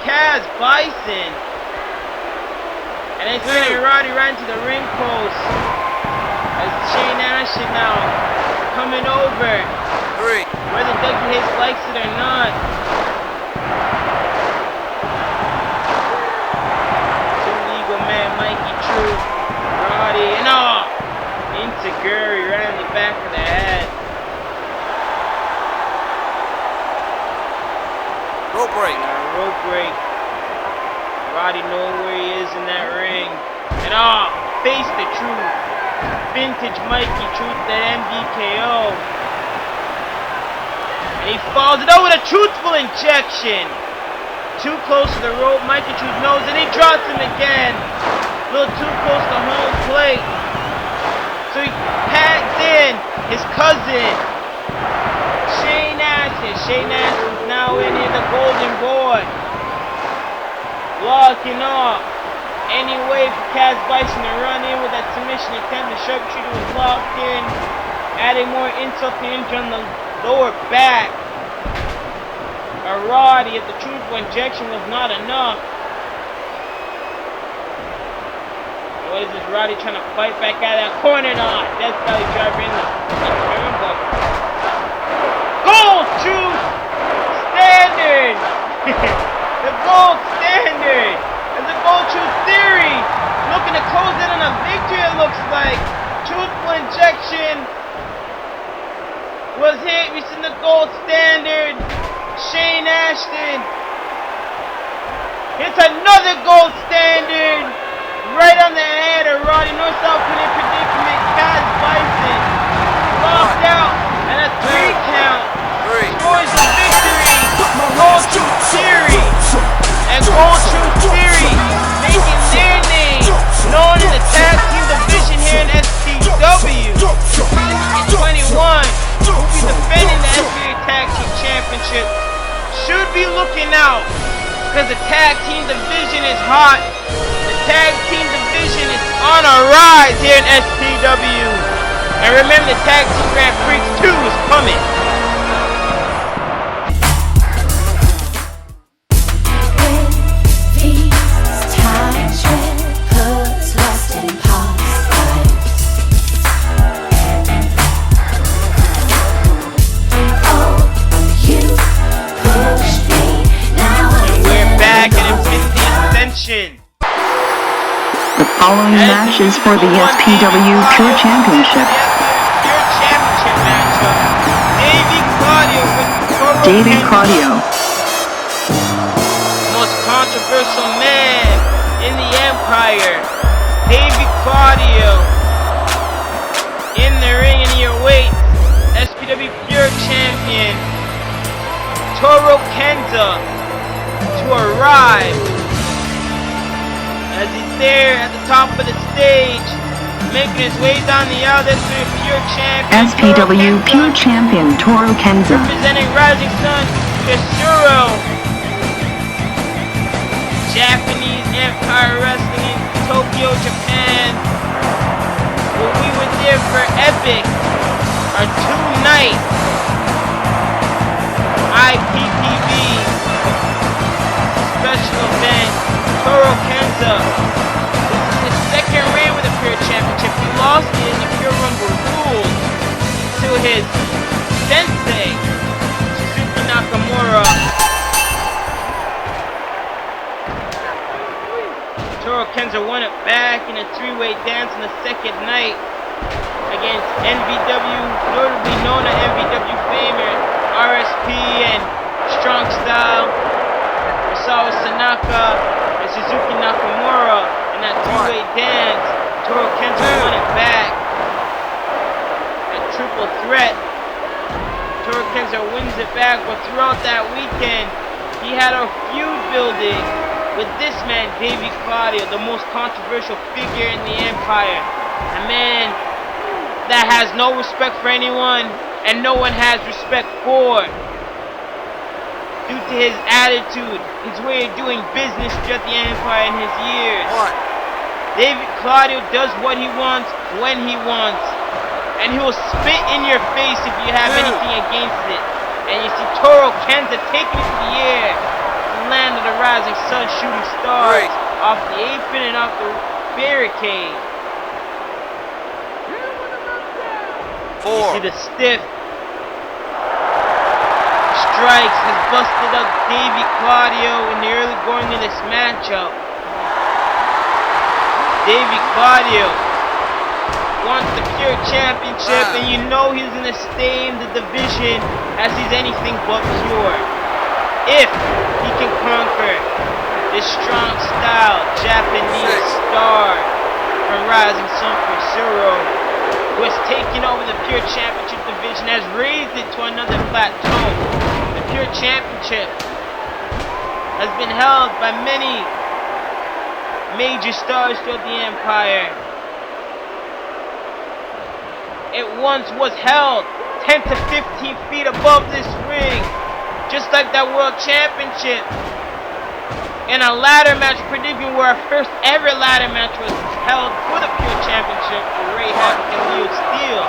Cass Bison. And then sending Roddy right into the ring post. As Shane Ashton now coming over. Whether Dougie Hayes likes it or not. Two legal man, Mikey Truth, Roddy, and into Gurry right in the back of the head. Rope break. Rope break. Roddy knows where he is in that ring. And face the Truth. Vintage Mikey Truth, that MDKO. And he follows it with a truthful injection. Too close to the rope. Mikey Truth knows and he drops him again. A little too close to home plate. So he packs in his cousin, Shane Ashton. Shane Ashton's now in here, the Golden Boy. Blocking off any way for Cass Bison to run in with that submission attempt. The sharpshooter was locked in, adding more insult to injury on the lower back. Roddy, if the truthful injection was not enough. What is this? Roddy trying to fight back out of that corner? That's how he drives in the turnbuckle. was hit. We seen the gold standard. Shane Ashton hits another gold standard right on the head of Roddy Northside, put in predicament. Kaz Bison locked out and a 3 count scores the victory. Gold Truth Theory and Gold Truth Theory making their name known in the tag team division here in SPW. 21 will be defending the SBA Tag Team Championship. Should be looking out because the tag team division is hot. The tag team division is on a rise here in SPW. And remember, the Tag Team Grand Prix 2 is coming. The following match is for the SPW Pure Championship. Pure Championship matchup. Davey Claudio. Most controversial man in the Empire. Davey Claudio. In the ring in your weight. SPW Pure Champion. Toro Kenza to arrive. As he's there at the top of the stage, making his way down the aisle, that's the Pure Champion. SPW Pure Champion Toro Kenza. Representing Rising Sun, Yasuro. Japanese Empire Wrestling in Tokyo, Japan. Well, we were there for Epic, our 2-night IPTV special event. Toro Kenza. This is his second reign with the Pure Championship. He lost it in the Pure Rumble rules to his sensei, Suzuki Nakamura. Toro Kenza won it back in a 3-way dance on the second night against NBW, notably known as NBW famer RSP and Strong Style, Misawa Sanaka, and Suzuki Nakamura in that 3-way dance. Toro Kenza won it back. A triple threat. Toro Kenza wins it back, but throughout that weekend, he had a feud building with this man, Davey Claudio, the most controversial figure in the Empire. A man that has no respect for anyone and no one has respect for, due to his attitude, his way of doing business throughout the Empire in his years. Davey Claudio does what he wants, when he wants, and he will spit in your face if you have anything against it. And you see Toro Kenza taking it to the air, land of the Rising Sun shooting stars off the apron and off the barricade. You see the stiff strikes has busted up Davey Claudio in the early going of this matchup. Davey Claudio wants the Pure Championship, and you know he's gonna stay in the division as he's anything but pure. If he can conquer this Strong Style Japanese star from Rising Sun for Zero, who has taken over the Pure Championship division, has raised it to another plateau. The Pure Championship has been held by many major stars throughout the Empire. It once was held 10 to 15 feet above this ring, just like that World Championship. In a ladder match predicting where our first ever ladder match was held for the Pure Championship with Ray Havoc and Leo Steele.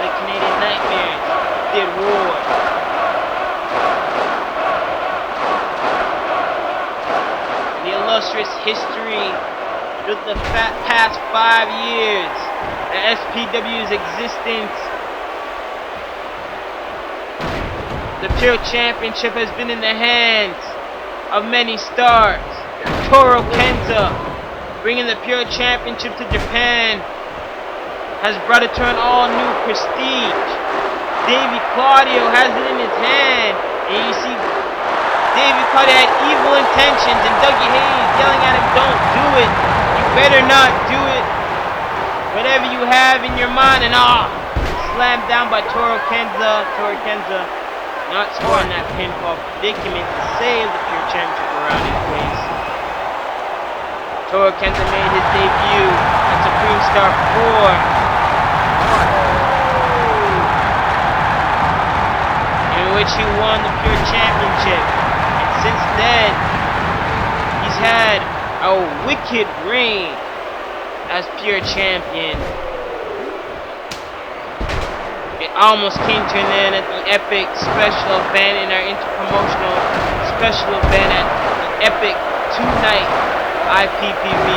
The Canadian Nightmares did war. The illustrious history of the past 5 years, the SPW's existence. The Pure Championship has been in the hands of many stars. Toro Kenza bringing the Pure Championship to Japan. has brought it to an all-new prestige. Davey Claudio has it in his hand, and you see Davey Claudio had evil intentions, and Dougie Hayes yelling at him, "Don't do it. You better not do it. Whatever you have in your mind," and slammed down by Toro Kenza. Toro Kenza not scoring that pinfall predicament to save the Pure Championship around his waist. Toro Kenza made his debut at Supreme Star 4. In which he won the Pure Championship. And since then, he's had a wicked reign as Pure Champion. It almost came to an end at the epic special event in our interpromotional special event at the epic 2-night IPPV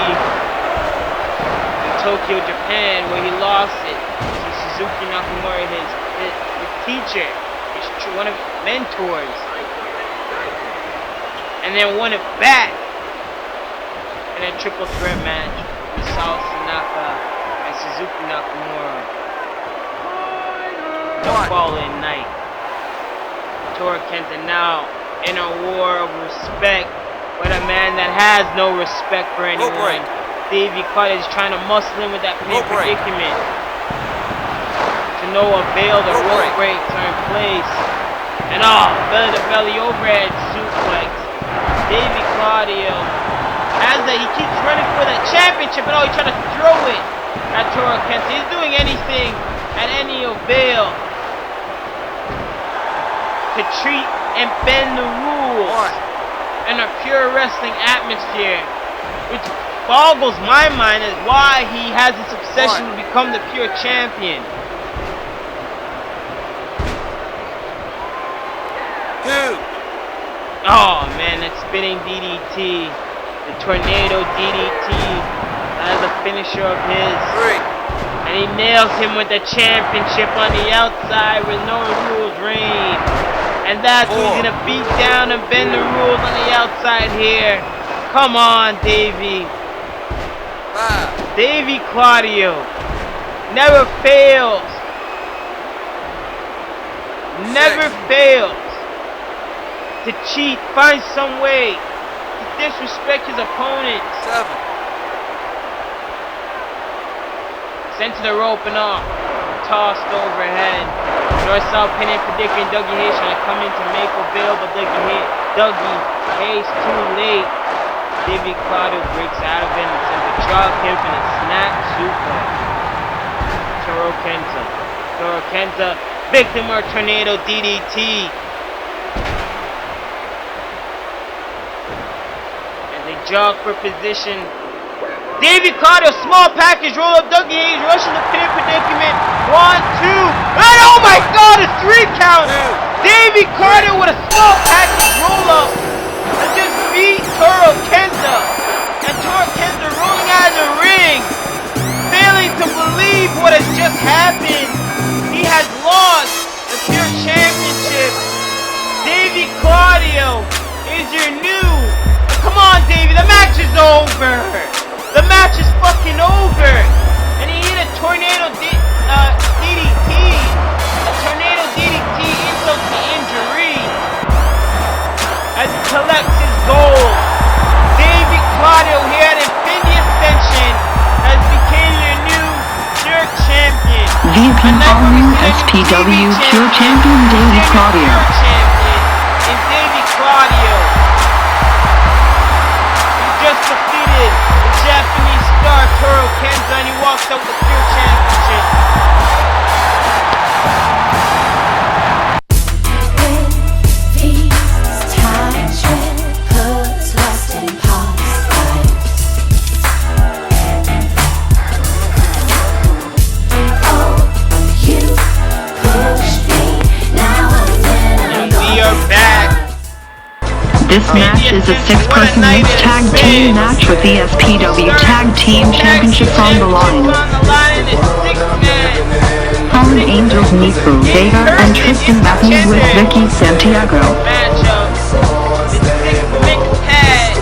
in Tokyo, Japan, where he lost it to Suzuki Nakamura, his teacher, one of his mentors, and then won it back in a triple threat match with Sao Tanaka and Suzuki Nakamura the following night. Toro Kenza now in a war of respect with a man that has no respect for anyone. Davey Claudio is trying to muscle in with that pin predicament. To no avail, the rope breaks are in place. And belly to belly overhead suplex. Davey Claudio has that. He keeps running for that championship, and he's trying to throw it at Toro Kenza. He's doing anything at any avail to treat and bend the rules in a pure wrestling atmosphere, which boggles my mind as why he has this obsession to become the Pure Champion. Oh man, that spinning DDT, the tornado DDT, that is a finisher of his. And he nails him with the championship on the outside with no rules reign. And that's who he's gonna beat down and bend the rules on the outside here. Come on, Davey. Davey Claudio never fails. Never fails to cheat, find some way to disrespect his opponent. Sent to the rope and tossed overhead. North-South pinning predicament. Dougie Hayes trying to come in to make a bail, but Dougie Hayes too late. Davey Claudio breaks out of it and sends a drop kick and a snap suplex. Toro Kenza. Toro Kenza, victim of tornado DDT. As they jog for position. Davey Claudio, small package, roll up Dougie Hayes, rushing the pin predicament. 1, 2, and oh my god, a 3 count! Davey Claudio with a small package roll up and just beat Toro Kenza. And Toro Kenza rolling out of the ring, failing to believe what has just happened. He has lost the Pure Championship. Davey Claudio is your new. Come on, Davey, the match is over. The match is fucking over. And he hit a tornado DDT. A tornado DDT insult to injury. As he collects his gold. Davey Claudio here at Infinity Ascension has become your new Pure Champion. VP All-New SPW Pure Champion Davey Claudio. Pure Champion is Davey Claudio. He just defeated Japanese star Toro Kenza, and he walks out with the Pure Championship. With these times when puts lost in past lives. Oh, you pushed me, now I'm in. And we are back. This match is a 6-person mixed tag team match with the SPW Tag Team Championships on the line. Fallen Angels Nico Vega and Tristan Matthews with Vicky Santiago. Matchup. The 6 mixed tag.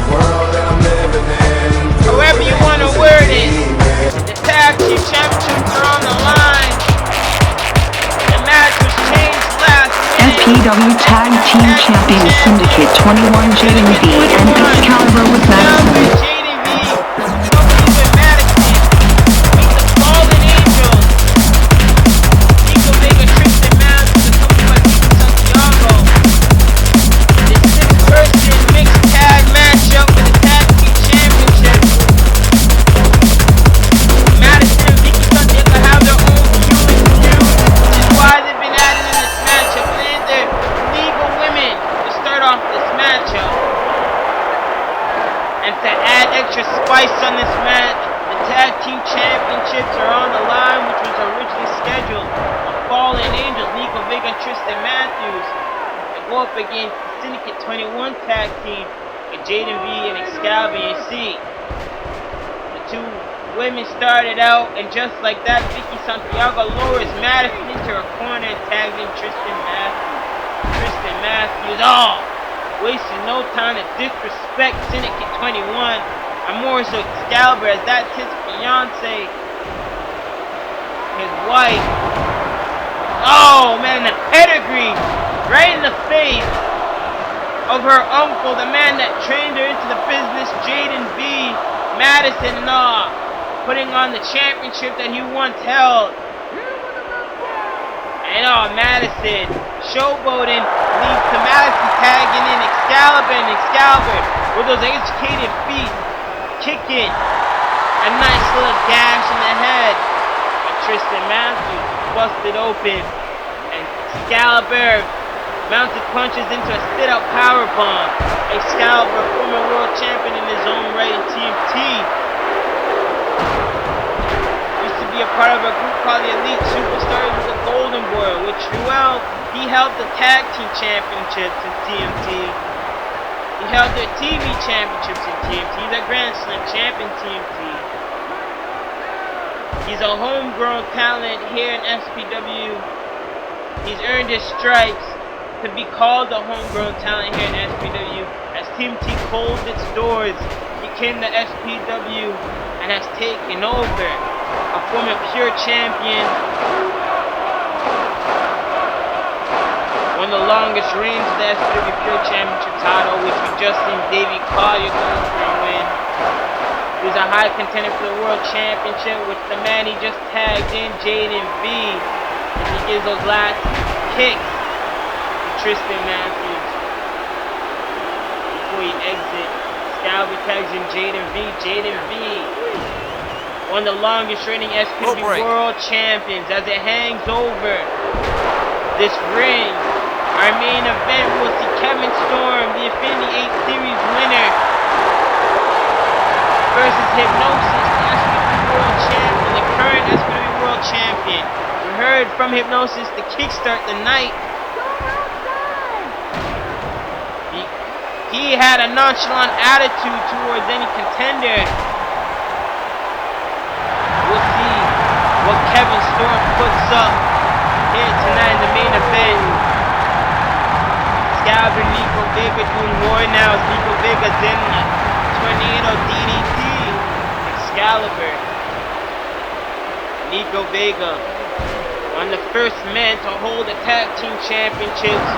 However you want to word it. The tag team championships are on the SPW Tag Team Champions Syndicate 21 Jaden V and Excalibur with Madison. Jaden V, company with Madison, meet the Fallen Angels. Nico Vega, Tristan Madison, accompanied by Vicky Santiago. This 6-person mixed tag matchup for the Tag Team Championship. Madison and Vicky Santiago have their own feud, which is why they've been added in this matchup. And they're legal women to start off this matchup. And to add extra spice on this match, the Tag Team Championships are on the line, which was originally scheduled for Fallen Angels, Nico Vega and Tristan Matthews, to go up against the Syndicate 21 Tag Team with Jaden V and Excalibur. You see, the two women started out, and just like that, Vicky Santiago lowers Madison into her corner and tags in Tristan Matthews. Tristan Matthews, wasting no time to disrespect Syndicate 21, and more so Excalibur, as that's his fiance, his wife. Oh man, the pedigree right in the face of her uncle, the man that trained her into the business, Jaden V. Madison, putting on the championship that he once held. And Madison showboating leads to Madison tagging in Excalibur, and Excalibur with those educated feet kicking a nice little gash in the head. And Tristan Matthews busted open, and Excalibur mounted punches into a sit-out powerbomb. Excalibur, former world champion in his own right in TMT, used to be a part of a group called the Elite Superstars with the Golden Boy, which throughout he held the Tag Team Championships in TMT. He held their TV Championships in TMT. He's a Grand Slam champion in TMT. He's a homegrown talent here in SPW. He's earned his stripes to be called a homegrown talent here in SPW. As TMT closed its doors, he came to SPW and has taken over. A former pure champion, one of the longest reigns of the SPW Pure Championship title, which we just seen Davey Collier going for a win. He was a high contender for the World Championship, which the man he just tagged in, Jaden V, and he gives those last kicks to Tristan Matthews before he exits. Excalibur tags in Jaden V. Jaden V, one of the longest reigning SPW World Champions, as it hangs over this ring. Our main event will see Kevin Storm, the Infinity 8 Series winner, versus Hypnosis, the SPW World Champion, the current SPW World Champion. We heard from Hypnosis to kickstart the night. He had a nonchalant attitude towards any contender. We'll see what Kevin Storm puts up here tonight in the main event. Excalibur, Nico Vega doing war now as Nico Vega's in the Tornado DDT. Excalibur, Nico Vega, on the first man to hold the Tag Team Championships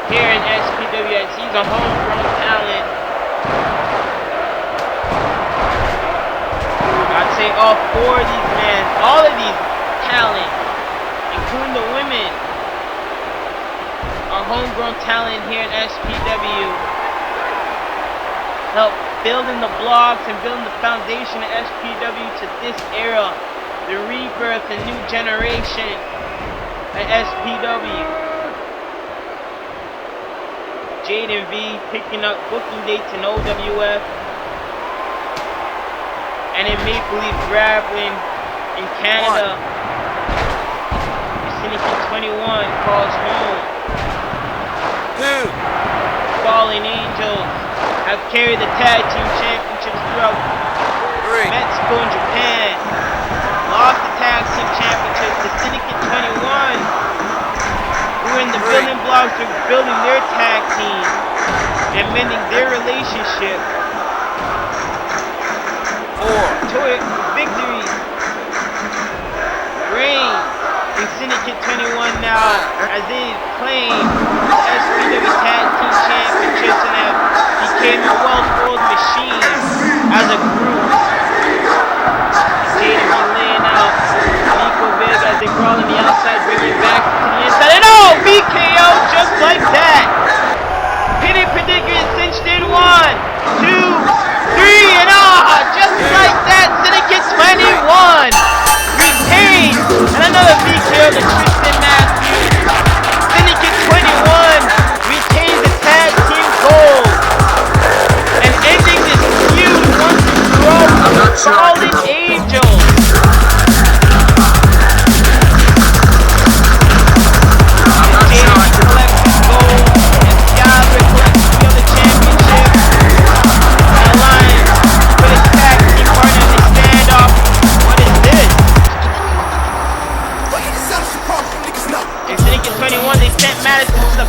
here in SPW. He's a homegrown talent. I'd say all four of these men, all of these talent, including the women, are homegrown talent here in SPW. Help building the blocks and building the foundation of SPW to this era, the rebirth and new generation at SPW. Jaden V picking up booking dates in OWF and in Maple Leaf Grappling in Canada. Syndicate 21 calls home. Fallen Angels have carried the Tag Team Championships throughout Mexico and Japan. Lost the Tag Team Championships to Syndicate 21, who are in the building blocks of building their tag team and mending their relationship. Victory reigns in Syndicate 21 now as they claim the SPW Tag Team Championships and have became a well-oiled machine as a group. Jaden be laying out Nico Big as they brawl on the outside, bringing it back to the inside, and oh, VKO just like that. Pinning predicament cinched in 1, 2, 3, and just like that, Syndicate 21 retains, and another VKO to Tristan Matthews. Syndicate 21 retains the tag team gold, and ending this feud once and for all with the Fallen Angels.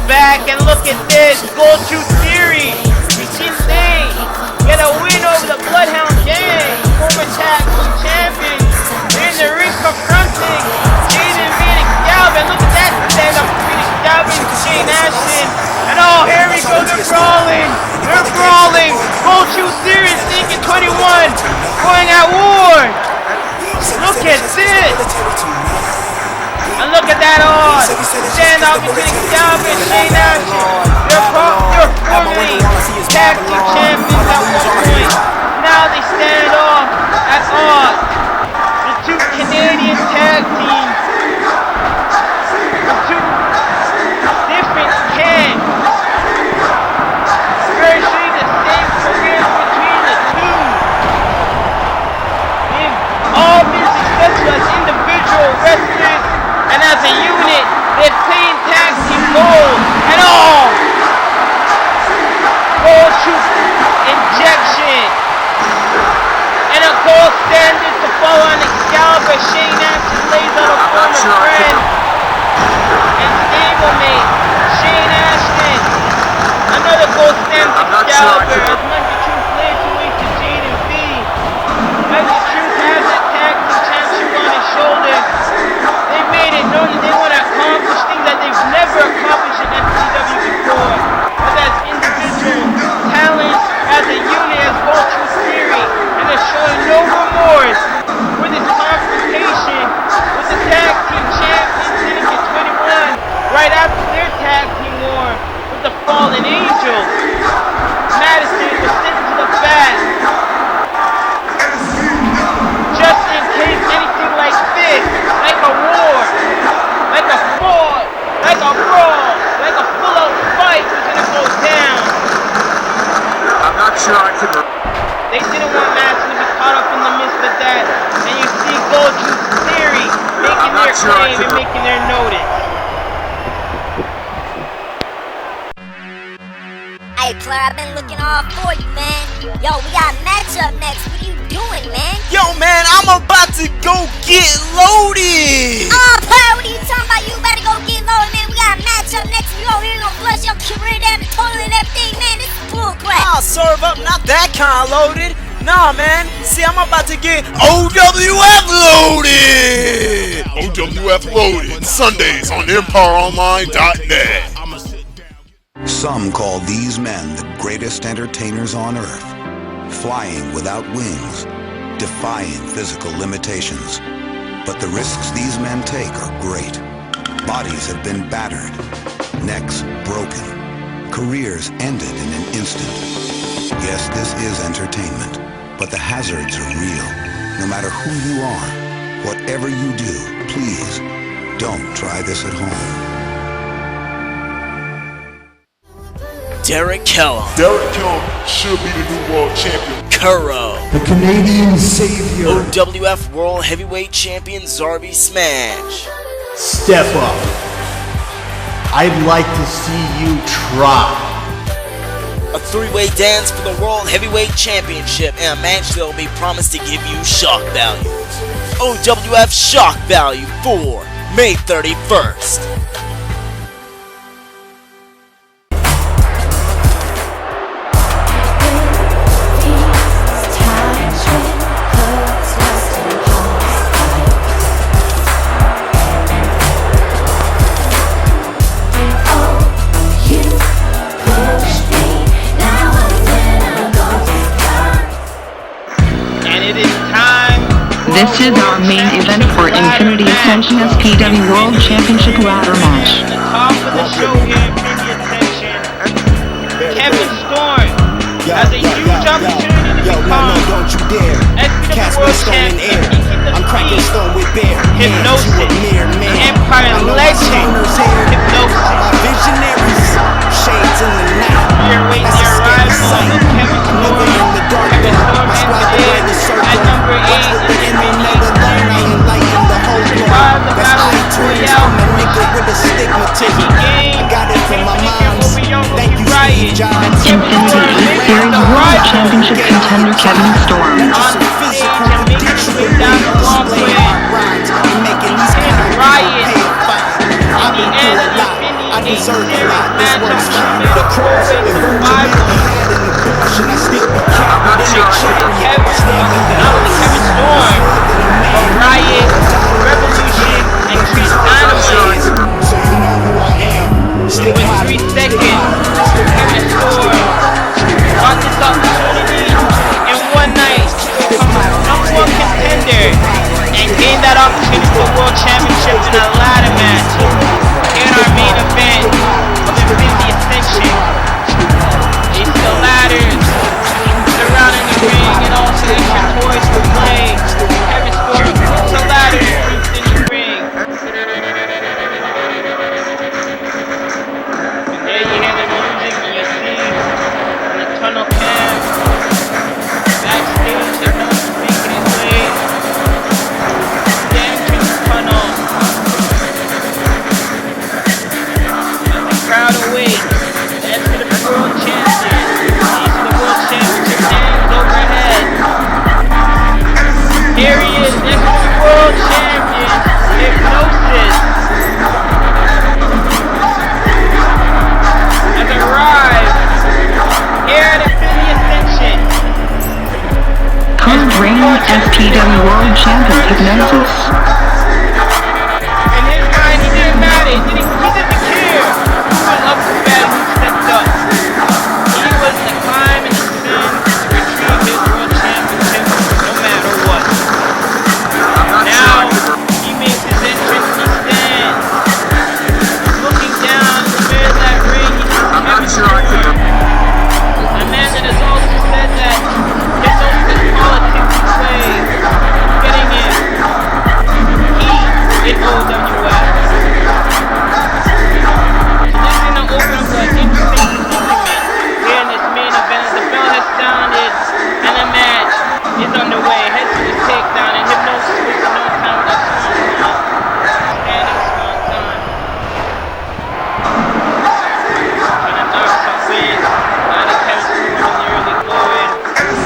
Back and look at this, Gold Truth Theory, Machine Thing, get a win over the Bloodhound Gang, former tag team champions, in the ring confronting Jaden Phoenix Galvin. Look at that stand up, Phoenix Galvin, Shane Ashton, and oh, here we go, they're brawling, Gold Truth Theory, Syndicate 21, going at war. Look at this. And look at that stand up between Galvin and Shane Ashton. They're formerly tag team champions at one point. Now they stand off at odds. The two Canadian tag teams from two different camps. Virtually the same careers between the two. They've all been successful as individual wrestlers. And as a unit, they're playing tag team gold. And all Gold Truth injection. And a gold standard to follow on Excalibur. Shane Ashton lays out a former friend and stablemate. Shane Ashton. Another gold standard to Excalibur. As Monkey Truth lays away to Jaden V. Monkey Truth has that tag team championship on his shoulders. They made it known that they want to accomplish things that they've never accomplished in FCW before. Whether as individual talent, as a unit, as Gold Truth Theory, and they're showing no remorse for this confrontation with the tag team champions Syndicate 21 right after their tag team war with the Fallen Angels. Madison was sent to the back just in case anything like this, like a war, like a fall, like a brawl, like a full-out fight was gonna go down. I'm not sure I can. They didn't want Madison to be caught up in the midst of that, and you see Gold Truth Theory making their claim and making their notice. Hey, Claire, I've been looking all for you, man. Yo, we got a matchup next. What are you doing, man? Yo, man, I'm about to go get loaded. Oh, Claire, what are you talking about? You better go get loaded, man. We got a matchup next. You over here gonna flush your career down the toilet and everything, man. This is bull crap. Nah, serve up, not that kind of loaded. Nah, man. See, I'm about to get OWF loaded. OWF loaded Sundays on EmpireOnline.net. Some call these men the greatest entertainers on earth, flying without wings, defying physical limitations. But the risks these men take are great. Bodies have been battered, necks broken, careers ended in an instant. Yes, this is entertainment, but the hazards are real. No matter who you are, whatever you do, please don't try this at home. Derek Kellogg. Derek Kellogg should be the new world champion. Kuro. The Canadian savior. OWF World Heavyweight Champion Zarby Smash. Step up. I'd like to see you try. A three-way dance for the World Heavyweight Championship and a match that will be promised to give you shock value. OWF Shock Value for May 31st. SPW World Championship ladder match. Top of the show here, pay attention. Kevin Storm has a huge opportunity to become SPW World Champion. I'm cracking stone with bare Hypnosis, Empire legend, Hypnosis. Visionaries, shades in the night. We're waiting the arrival of Kevin Storm. Kevin Storm enters at number 8 in the mini series. Survive the battle royale with a stigmatism. I got it from my mom's. Thank you, Riot. Infinity East Series World Championship contender Kevin Storm. On the stage and making his way down the walkway. Riot. On the end of the Infinity East Series matchup, the Crowway Survivor. Kevin Storm, but Riot, Revolution, and Chris Dynamite. It was 3 seconds. Kevin Storm got this opportunity in one night to become a number 1 contender and gain that opportunity for World Championship in a ladder match in our main event of Infinity Ascension. It's the ladders surrounding the ring and also extra toys to play. Kevin Storm puts a ladder in the ring. And there you hear the music and you see the tunnel cam. Backstage, the tunnel making his way. The entrance tunnel. As the crowd awaits, that's for the world champion. Championship hands overhead. Here he is, next to the world champion, Hypnosis. Has arrived here at Infinity Ascension. Current reigning SPW World Champion Hypnosis. In his mind, he didn't matter. He didn't care who was up to bat and who stepped up. He was the climb and the sin to retrieve his world championship no matter what. Now, he makes his entrance and he stands. Looking down in the middle of that ring, he sees Kevin Storm. A man that has also said that Hypnosis politics his way, getting in heat in OWF. So this is going to open up an interesting predicament here in this main event as the bell has sounded and the match is underway. Head to the takedown and Hypnosis wasting no time with that swan song. Standing swan song. Trying to knock some wind out of Kevin Storm in the early going.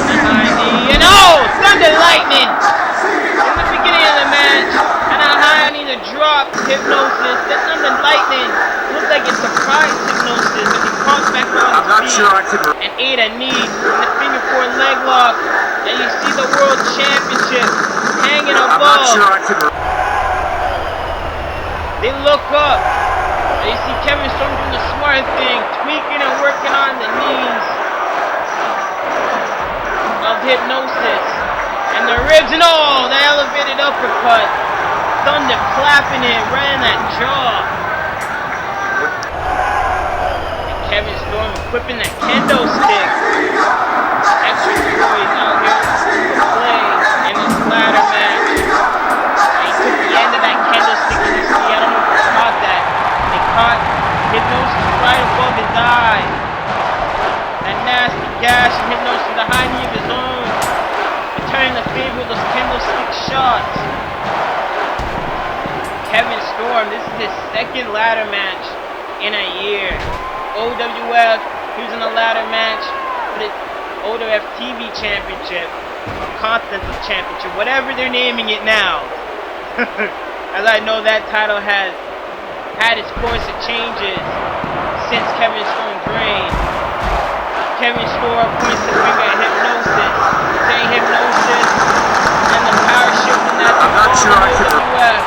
Behind the and oh! Thunder Lightning! In the beginning of the match, and a high knee to drop Hypnosis. Then Thunder Lightning looked like it surprised Hypnosis as he crawls back on his feet and ate a knee in the finger 4 leg lock. And you see the World Championship hanging above. They look up and you see Kevin Storm doing the smart thing, tweaking and working on the knees of Hypnosis. And the ribs and all, the elevated uppercut. Thunder clapping it right in that jaw. And Kevin Storm equipping that kendo stick. Extra toys out here to play in this ladder match. And he took the end of that kendo stick and you see, I don't know if you caught that. They caught Hypnosis right above his eye. That nasty gash and Hypnosis with a high knee of his own. Returning the favor with those kendo stick shots. Kevin Storm, this is his 2nd ladder match in a year. OWF, he was in a ladder match for the OWF TV Championship, or Continental Championship, whatever they're naming it now. As I know that title has had its course of changes since Kevin Storm's reign. Kevin Storm points the finger at Hypnosis, saying Hypnosis and the power shifting that OWF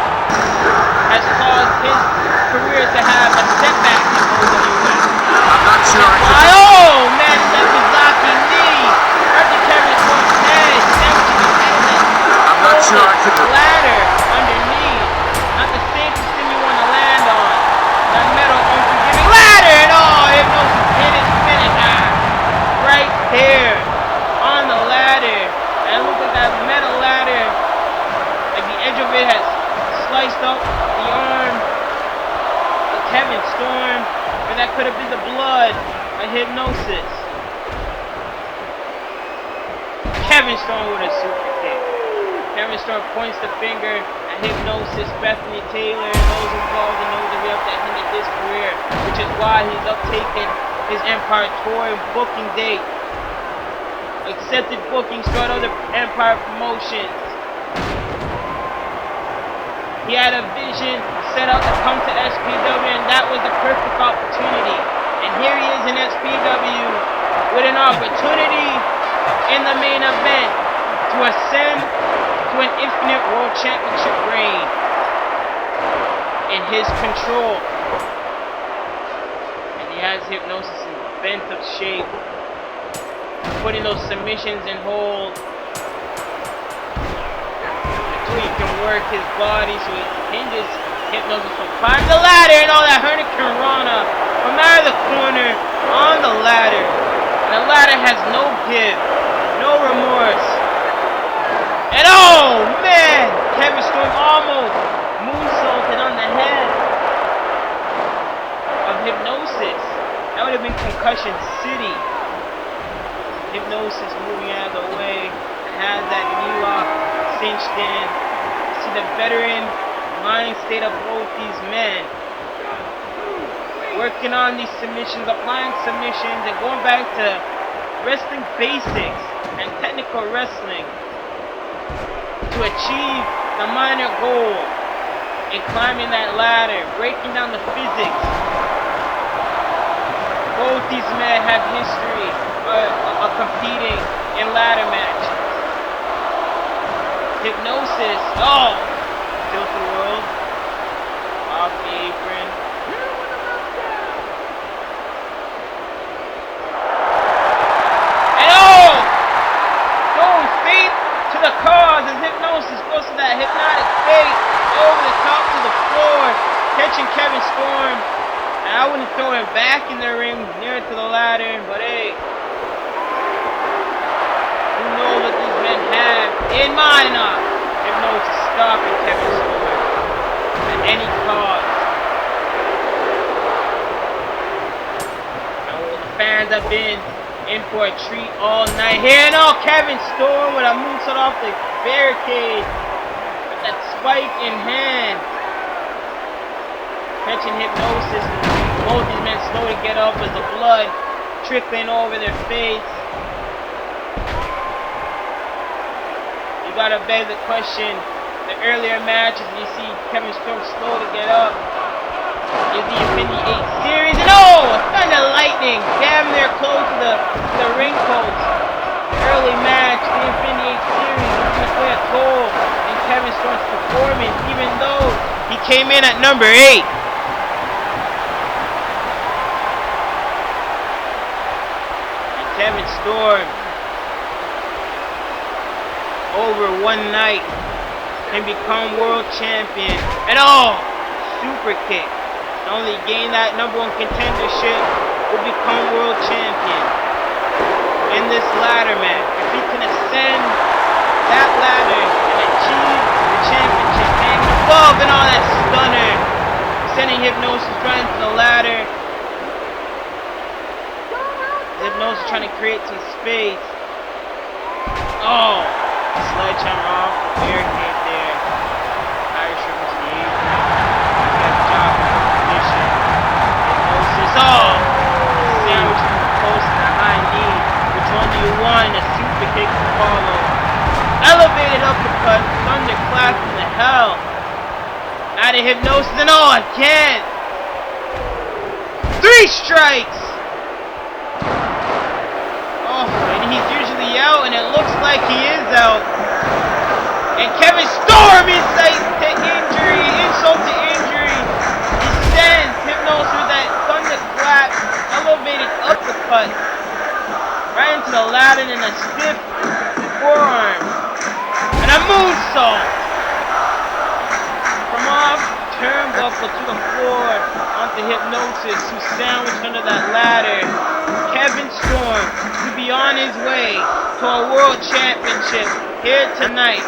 has caused his career to have a setback in OWF. Oh man, that was locking knee right to Kevin Storm's head, damaging the head. Ladder underneath, not the same Kevin Storm, or that could have been the blood of Hypnosis. Kevin Storm with a super kick. Kevin Storm points the finger at Hypnosis, Bethany Taylor, and those involved in OWF that hindered his career, which is why he's uptaken his Empire Tour booking date. Accepted bookings throughout other Empire promotions. He had a vision set out to come to SPW, and that was the perfect opportunity. And here he is in SPW with an opportunity in the main event to ascend to an Infinite World Championship reign in his control. And he has Hypnosis in bent of shape, putting those submissions in hold. He can work his body so he hinges Hypnosis from climbing the ladder, and all that Hurricane Rana from out of the corner on the ladder. And the ladder has no give, no remorse. And oh man, Kevin Storm almost moonsaulted on the head of Hypnosis. That would have been Concussion City. Hypnosis moving out of the way, has that knee lock cinched in. You see the veteran mind state of both these men. Working on these submissions, applying submissions, and going back to wrestling basics and technical wrestling to achieve the minor goal in climbing that ladder, breaking down the physics. Both these men have history of competing in ladder matches. Hypnosis, oh, tilt the world, off the apron. And oh, goes feet to the cause as Hypnosis goes to that hypnotic fate over the top to the floor, catching Kevin Storm. And I wouldn't throw him back in the ring near to the ladder, but hey, who knows what these men have in mind of Hypnosis stopping Kevin Storm at any cost. And the fans have been in for a treat all night here. And oh, Kevin Storm with a moonsault off the barricade with that spike in hand. Catching Hypnosis. Both these men slow to get up as the blood trickling over their face. You gotta beg the question, the earlier matches, you see Kevin Storm slow to get up. Is the Infinity 8 Series, and oh, Thunder Lightning, damn near close to the ring post. Early match, the Infinity 8 Series is gonna play a toll in Kevin Storm's performance, even though he came in at number 8. Kevin Storm, over one night, can become world champion. And oh, super kick. Not only gain that #1 contendership, will become world champion in this ladder match. If he can ascend that ladder and achieve the championship, hanging above and all that stunner, sending Hypnosis right into the ladder. Hypnosis trying to create some space. Oh, sledgehammer off the barricade there. Irish River to the apron. Good job in the position. Hypnosis, oh, sandwich from the post and the high knee. Which one do you want? And a super kick to follow. Elevated uppercut, thunderclap from the hell. Out of Hypnosis, and oh, again. 3 strikes. And he's usually out, and it looks like he is out. And Kevin Storm insult to injury. He sends Hypnosis with that thunderclap, elevated uppercut right into the ladder and a stiff forearm. And a moonsault from off turnbuckle to the floor onto Hypnosis, who's sandwiched under that ladder. Kevin Storm to be on his way to a world championship here tonight,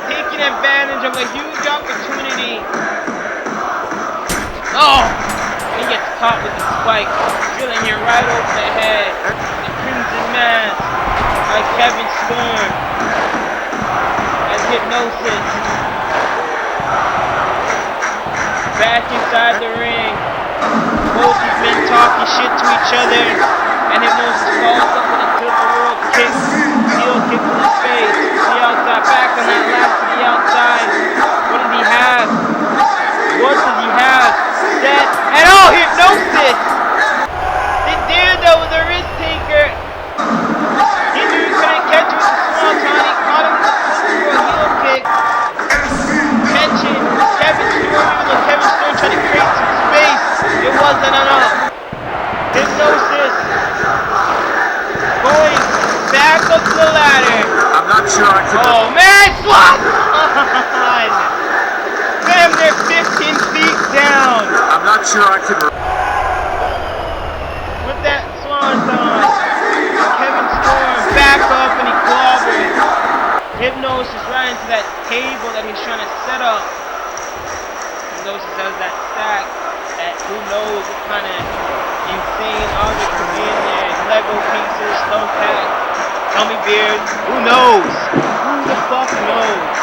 taking advantage of a huge opportunity. Oh, caught with the spike, drilling him right over the head. The Crimson Mask by Kevin Storm. As Hypnosis back inside the ring. Both these men talking shit to each other, and Hypnosis follows up with a tilt-the-world kick, heel kick to the face, to the outside, back on that ladder to the outside. What does he have? What does he have? Set, and oh, Hypnosis! They did though with a risk taker. He knew he couldn't catch it with the swanton. He caught him with the tilt-the-world heel kick. Catching Kevin Storm, even though Kevin Storm tried to create some space, it wasn't enough. Hypnosis going back up the ladder. I'm not sure I can. Oh man, Swanton! Damn, they're 15 feet down. I'm not sure I can. With that Swanton, Kevin Storm back up and he clobbered. Hypnosis right into that table that he's trying to set up. Hypnosis has that stack that who knows what kind of insane object could be in there. Lego pieces, thumbtack, gummy beard. Who knows? Who the fuck knows?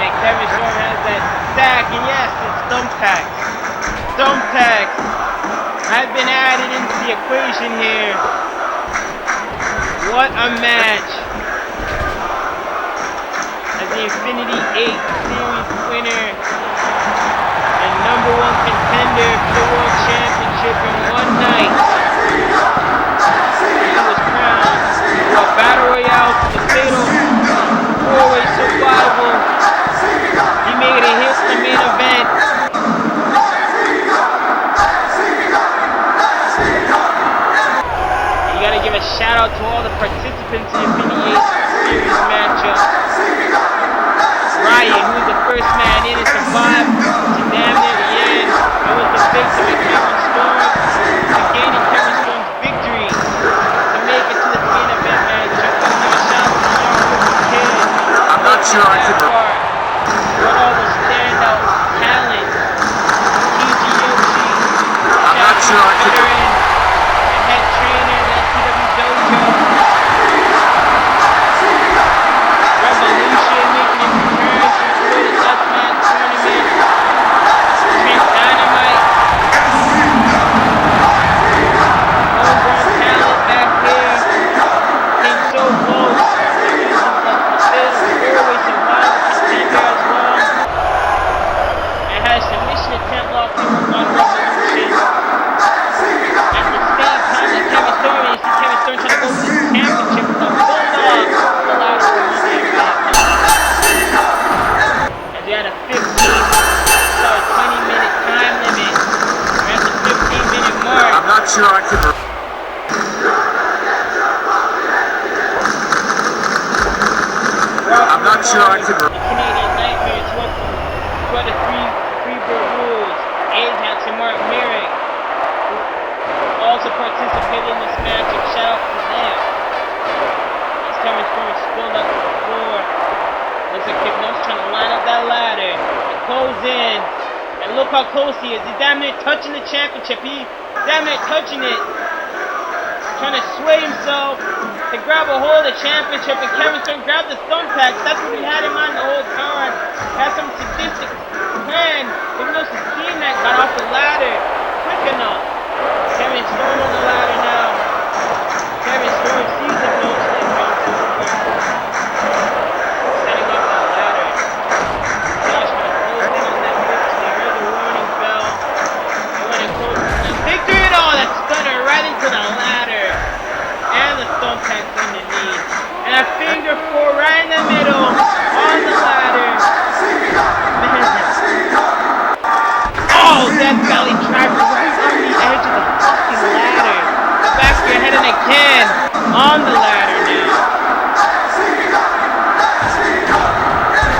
And Kevin Storm has that stack, and yes, it's thumbtacks. Thumbtacks have been added into the equation here. What a match! As the Infinity 8 Series winner and #1 contender for the World Championship in one night, he was crowned for a Battle Royale for the fatal 4-way survival. He made it hit the main event. You gotta give a shout out to all the participants in the Infinity 8 Series matchup. Ryan, who was the first man in and survived to damn near the end. It was the victim of Kevin Storm, and gaining Kevin Storm's victory to make it to the main event matchup. Gotta give a shout out to John Kid. I'm not sure I can. What all the standout talent. TG Yoshi. I'm not sure I can. And head trainer at SPW Dojo. Revolution making his return to the Florida Deathmatch Tournament. Trent Dynamite. Homegrown talent back here. Came so close. Fatal 4-way survival contender as well. And has submission attempt locked in on Revolution. At the same time that Kevin Storm, you see Kevin Storm trying to go for the championship with a bulldog. The ladder for one day back. As we had a 20-minute time limit. We're at the 15-minute mark. I'm not sure I can. I'm not sure I can. The Canadian Nightmares went from what the Freebird rules. Ajax and Mark Merrick, who also participated in this matchup. Shout out to them. As Kevin Storm spilled up to the floor. Looks like Hypnosis trying to line up that ladder. It goes in. And look how close he is. He's damn near touching the championship. He's damn near touching it. Trying to sway himself to grab a hold of the championship, and Kevin Storm grabbed the thumbtacks. That's what he had in mind the whole time. Had some sadistic plan. Hypnosis seen that, got off the ladder quick enough. Kevin Storm on the ladder now. Kevin Storm sees Hypnosis and jumps over. Setting up that ladder. Josh gonna close in on that victory. They heard the warning bell. They went and closed in that victory and all. That stunner right into the ladder. And the thumbtacks underneath. And a finger four right in the middle on the ladder. Man. Oh, that belly driver right on the edge of the fucking ladder. The back of your head and again on the ladder now.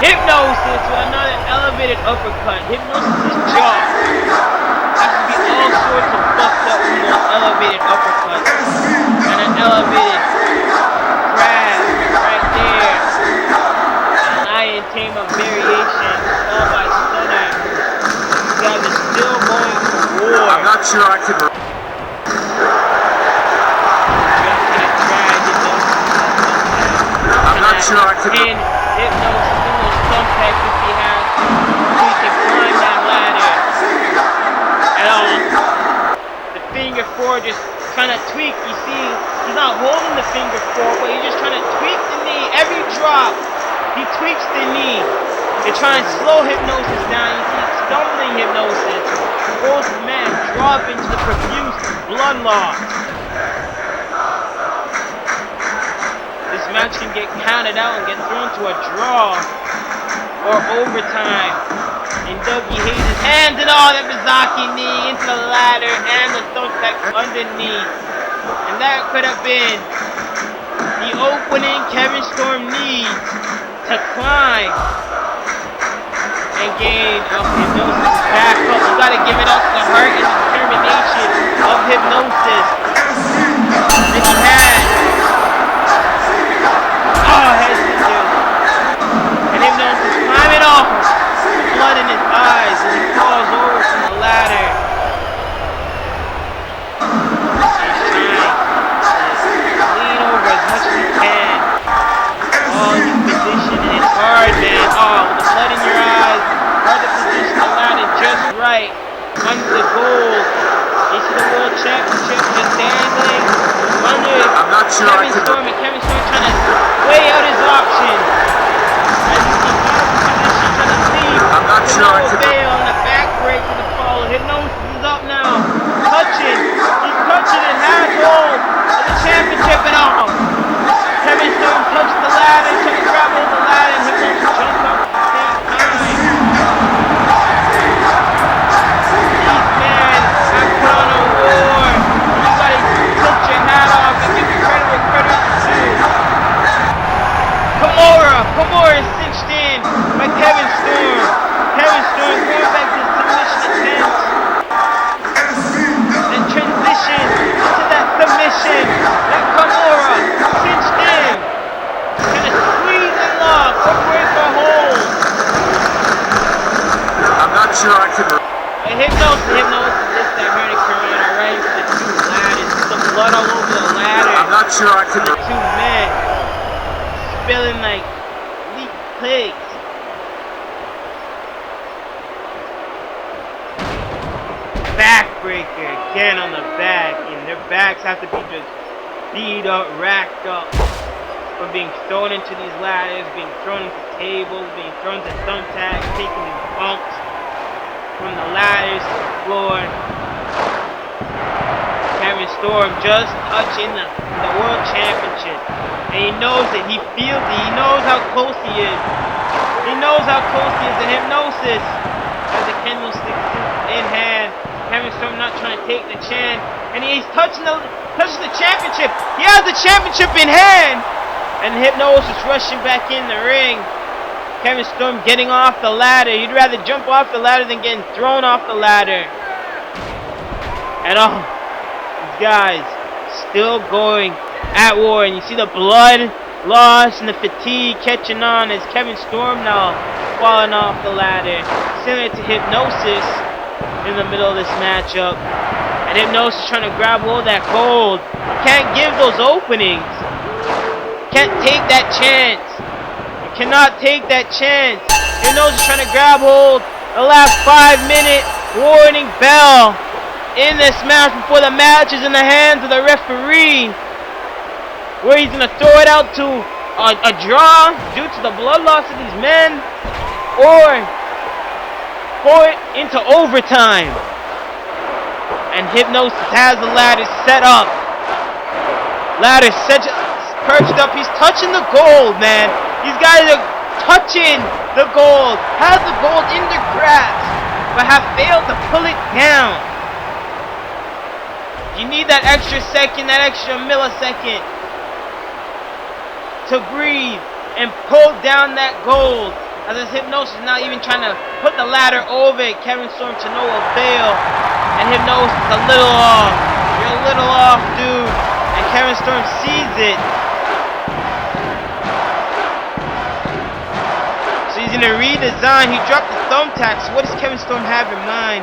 Hypnosis with another elevated uppercut. Hypnosis' jaw has to be all sorts of fucked up from those elevated uppercuts. And an elevated grab right there. And an Iron Tamer variation, all by stunner. not sure I can. I'm not sure I can. And Hypnosis in those thumbtacks if he has to, so he can climb that ladder. At all. The finger four just trying to tweak. You see, he's not holding the finger four, but he's just trying to tweak the knee. Every drop, he tweaks the knee. They're trying to slow Hypnosis down. You see, stumbling Hypnosis. Both men drop into the profuse blood loss. This match can get counted out and get thrown to a draw or overtime. And Dougie Hayes' hands and all that Mizaki knee into the ladder and the thumbtacks underneath. And that could have been the opening Kevin Storm needs to climb and gain Hypnosis back up. You gotta give it up to the heart and determination of Hypnosis that he had. Oh, head scissors. And Hypnosis climbing off, blood in his eyes, and he falls over from the ladder. He's trying to lean over as much as he can. Oh, he's positioning it hard, man. Oh, with the blood in your eyes, hard to position the ladder just right under the gold. You see the World Championship just dangling under Kevin Storm, and Kevin Storm trying to weigh out his options. As you see, position trying to leave. I'm not sure I can. Bail and the back break to the follow. Hypnosis is up now. Touching. He's touching and has hold of the championship and all. Kevin Storm touched the ladder, trying to grab hold of the ladder, and Hypnosis jumped up at the same time. These men have put on a war. You gotta tilt your hat off and give credit where credit is due. Kimura is cinched in by Kevin Storm. Kevin Storm going back to submission attempts. And transition into that submission. That Kimura cinched in. Gonna squeeze and lock or break a hole. I'm not sure I can. And Hypnosis hits that Hurricane right into the two ladders. The blood all over the ladder. I'm not sure I can. The two men spilling like leak pigs. Backbreaker again on the back, and their backs have to be just beat up, racked up from being thrown into these ladders, being thrown into tables, being thrown to thumbtacks, taking these bumps from the ladders to the floor. Kevin Storm just touching the World Championship, and he knows it, he feels it, he knows how close he is. He knows how close he is. And Hypnosis has a candlestick in hand. Kevin Storm not trying to take the chance, and he's touching the championship. He has the championship in hand, and Hypnosis rushing back in the ring. Kevin Storm getting off the ladder. He'd rather jump off the ladder than getting thrown off the ladder. And all these guys still going at war, and you see the blood loss and the fatigue catching on as Kevin Storm now falling off the ladder, similar to Hypnosis in the middle of this matchup. And Hypnosis trying to grab hold of that gold. Can't give those openings. Can't take that chance. You cannot take that chance. Hypnosis trying to grab hold the last 5-minute warning bell in this match before the match is in the hands of the referee, where he's going to throw it out to a draw due to the blood loss of these men, or pour it into overtime. And Hypnosis has the ladder set up. Ladder set, perched up. He's touching the gold, man. These guys are touching the gold. Have the gold in their grasp, but have failed to pull it down. You need that extra second, that extra millisecond to breathe and pull down that gold. As this Hypnosis is not even trying to put the ladder over it. Kevin Storm to no avail. And Hypnosis a little off. You're a little off, dude. And Kevin Storm sees it. So he's going to redesign. He dropped the thumbtacks. So what does Kevin Storm have in mind?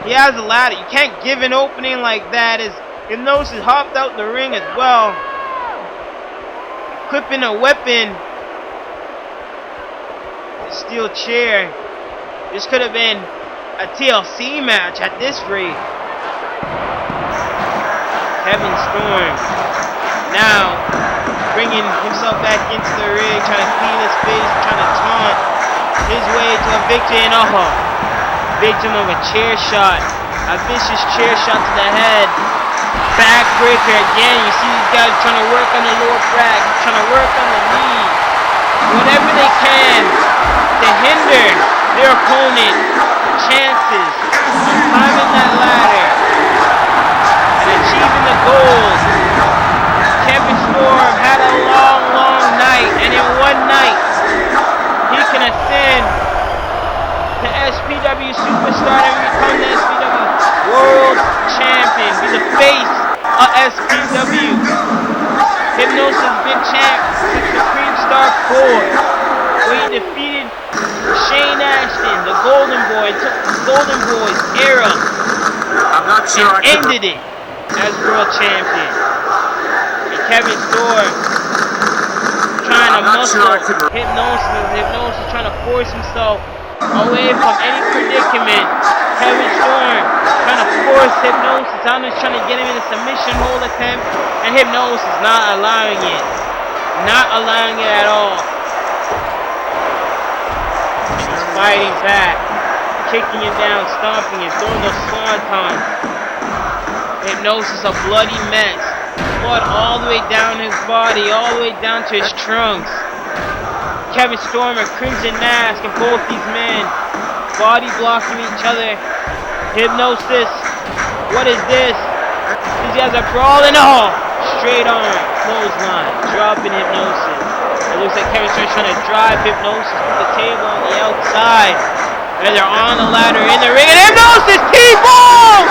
He has a ladder. You can't give an opening like that. As Hypnosis hopped out the ring as well, equipping a weapon. A steel chair. This could have been a TLC match at this rate. Kevin Storm now bringing himself back into the ring, trying to clean his face, trying to taunt his way to a victory. And victim of a chair shot, a vicious chair shot to the head, backbreaker again. You see these guys trying to work on the lower back, trying to work on the knee, whatever they can to hinder their opponent chances of climbing that ladder and achieving the goals. Kevin Storm had a long night, and in one night he can ascend to SPW Superstar and become the SPW World Champion. Be the face of SPW. Hypnosis been champ since Supreme Star 4, where he defeated Shane Ashton, the Golden Boy, and took the Golden Boy's era and ended it as World Champion. And Kevin Storm trying to muscle Hypnosis trying to force himself away from any predicament. Kevin Storm trying to force Hypnosis out, trying to get him in a submission hold attempt, and Hypnosis not allowing it. Not allowing it at all. He's fighting back, kicking him down, stomping him, throwing those swantons. Hypnosis a bloody mess. Blood all the way down his body, all the way down to his trunks. Kevin Storm, a crimson mask, and both these men body blocking each other. Hypnosis, what is this? These guys are brawling. Straight arm, clothesline, dropping Hypnosis. It looks like Kevin Storm trying to drive Hypnosis to the table on the outside. And they're on the ladder in the ring, and Hypnosis T-bombs!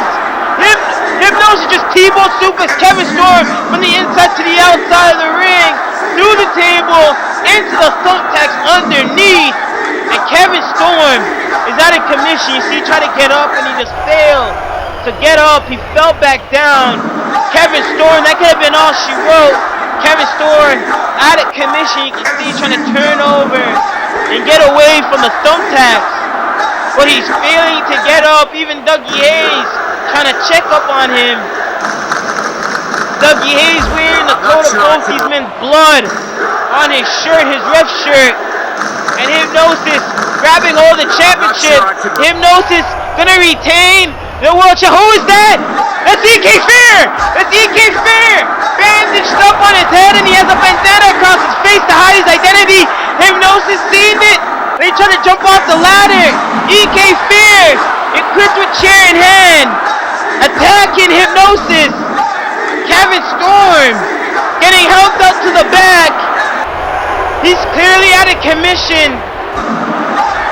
Hypnosis just T-bone suplex Kevin Storm from the inside to the outside of the ring, through the table, into the thumbtacks underneath, and Kevin Storm is out of commission. You see, he tried to get up and he just failed to get up. He fell back down. Kevin Storm, that could have been all she wrote. Kevin Storm out of commission. You can see he's trying to turn over and get away from the thumbtacks, but he's failing to get up. Even Dougie Hayes trying to check up on him. Dougie Hayes wearing the coat of both these men's blood on his shirt, his ref shirt. And Hypnosis grabbing hold of the championship. Hypnosis gonna retain the world championship. Who is that? That's EK Fear! That's EK Fear! Bandaged up on his head, and he has a bandana across his face to hide his identity. Hypnosis seen it. They try to jump off the ladder. EK Fear, equipped with chair in hand, attacking Hypnosis. Kevin Storm getting helped up to the back. He's clearly out of commission.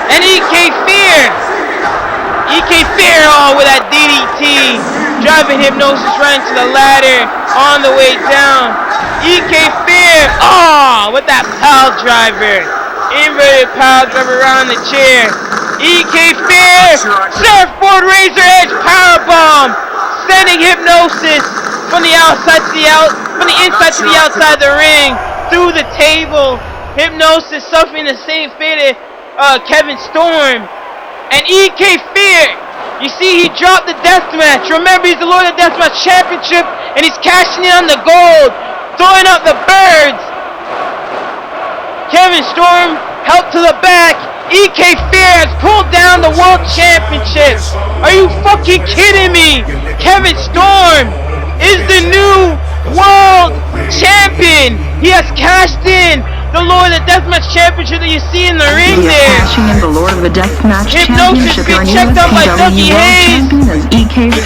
And EK Fear with that DDT, driving Hypnosis right into the ladder on the way down. EK Fear, with that pile driver. Inverted pile driver around the chair. EK Fear, surfboard razor edge powerbomb, sending Hypnosis from the inside to the outside of the ring, through the table. Hypnosis suffering the same fate as Kevin Storm. And EK Fear, you see he dropped the deathmatch. Remember, he's the Lord of Deathmatch Championship, and he's cashing in on the gold, throwing up the birds. Kevin Storm helped to the back. EK Fear has pulled down the World Championship. Are you fucking kidding me? Kevin Storm is the new World Champion. He has cashed in the Lord of the Deathmatch Championship that you see in the ring there. Cashing in the Lord of the Deathmatch Hypnosis Championship. being checked out by Dougie Hayes.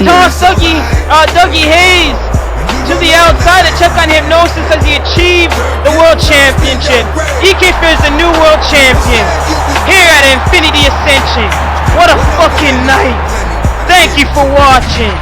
Toss Dougie Hayes to the outside to check on Hypnosis as he achieved the World Championship. EK Fear is the new World Champion here at Infinity Ascension. What a fucking night. Thank you for watching.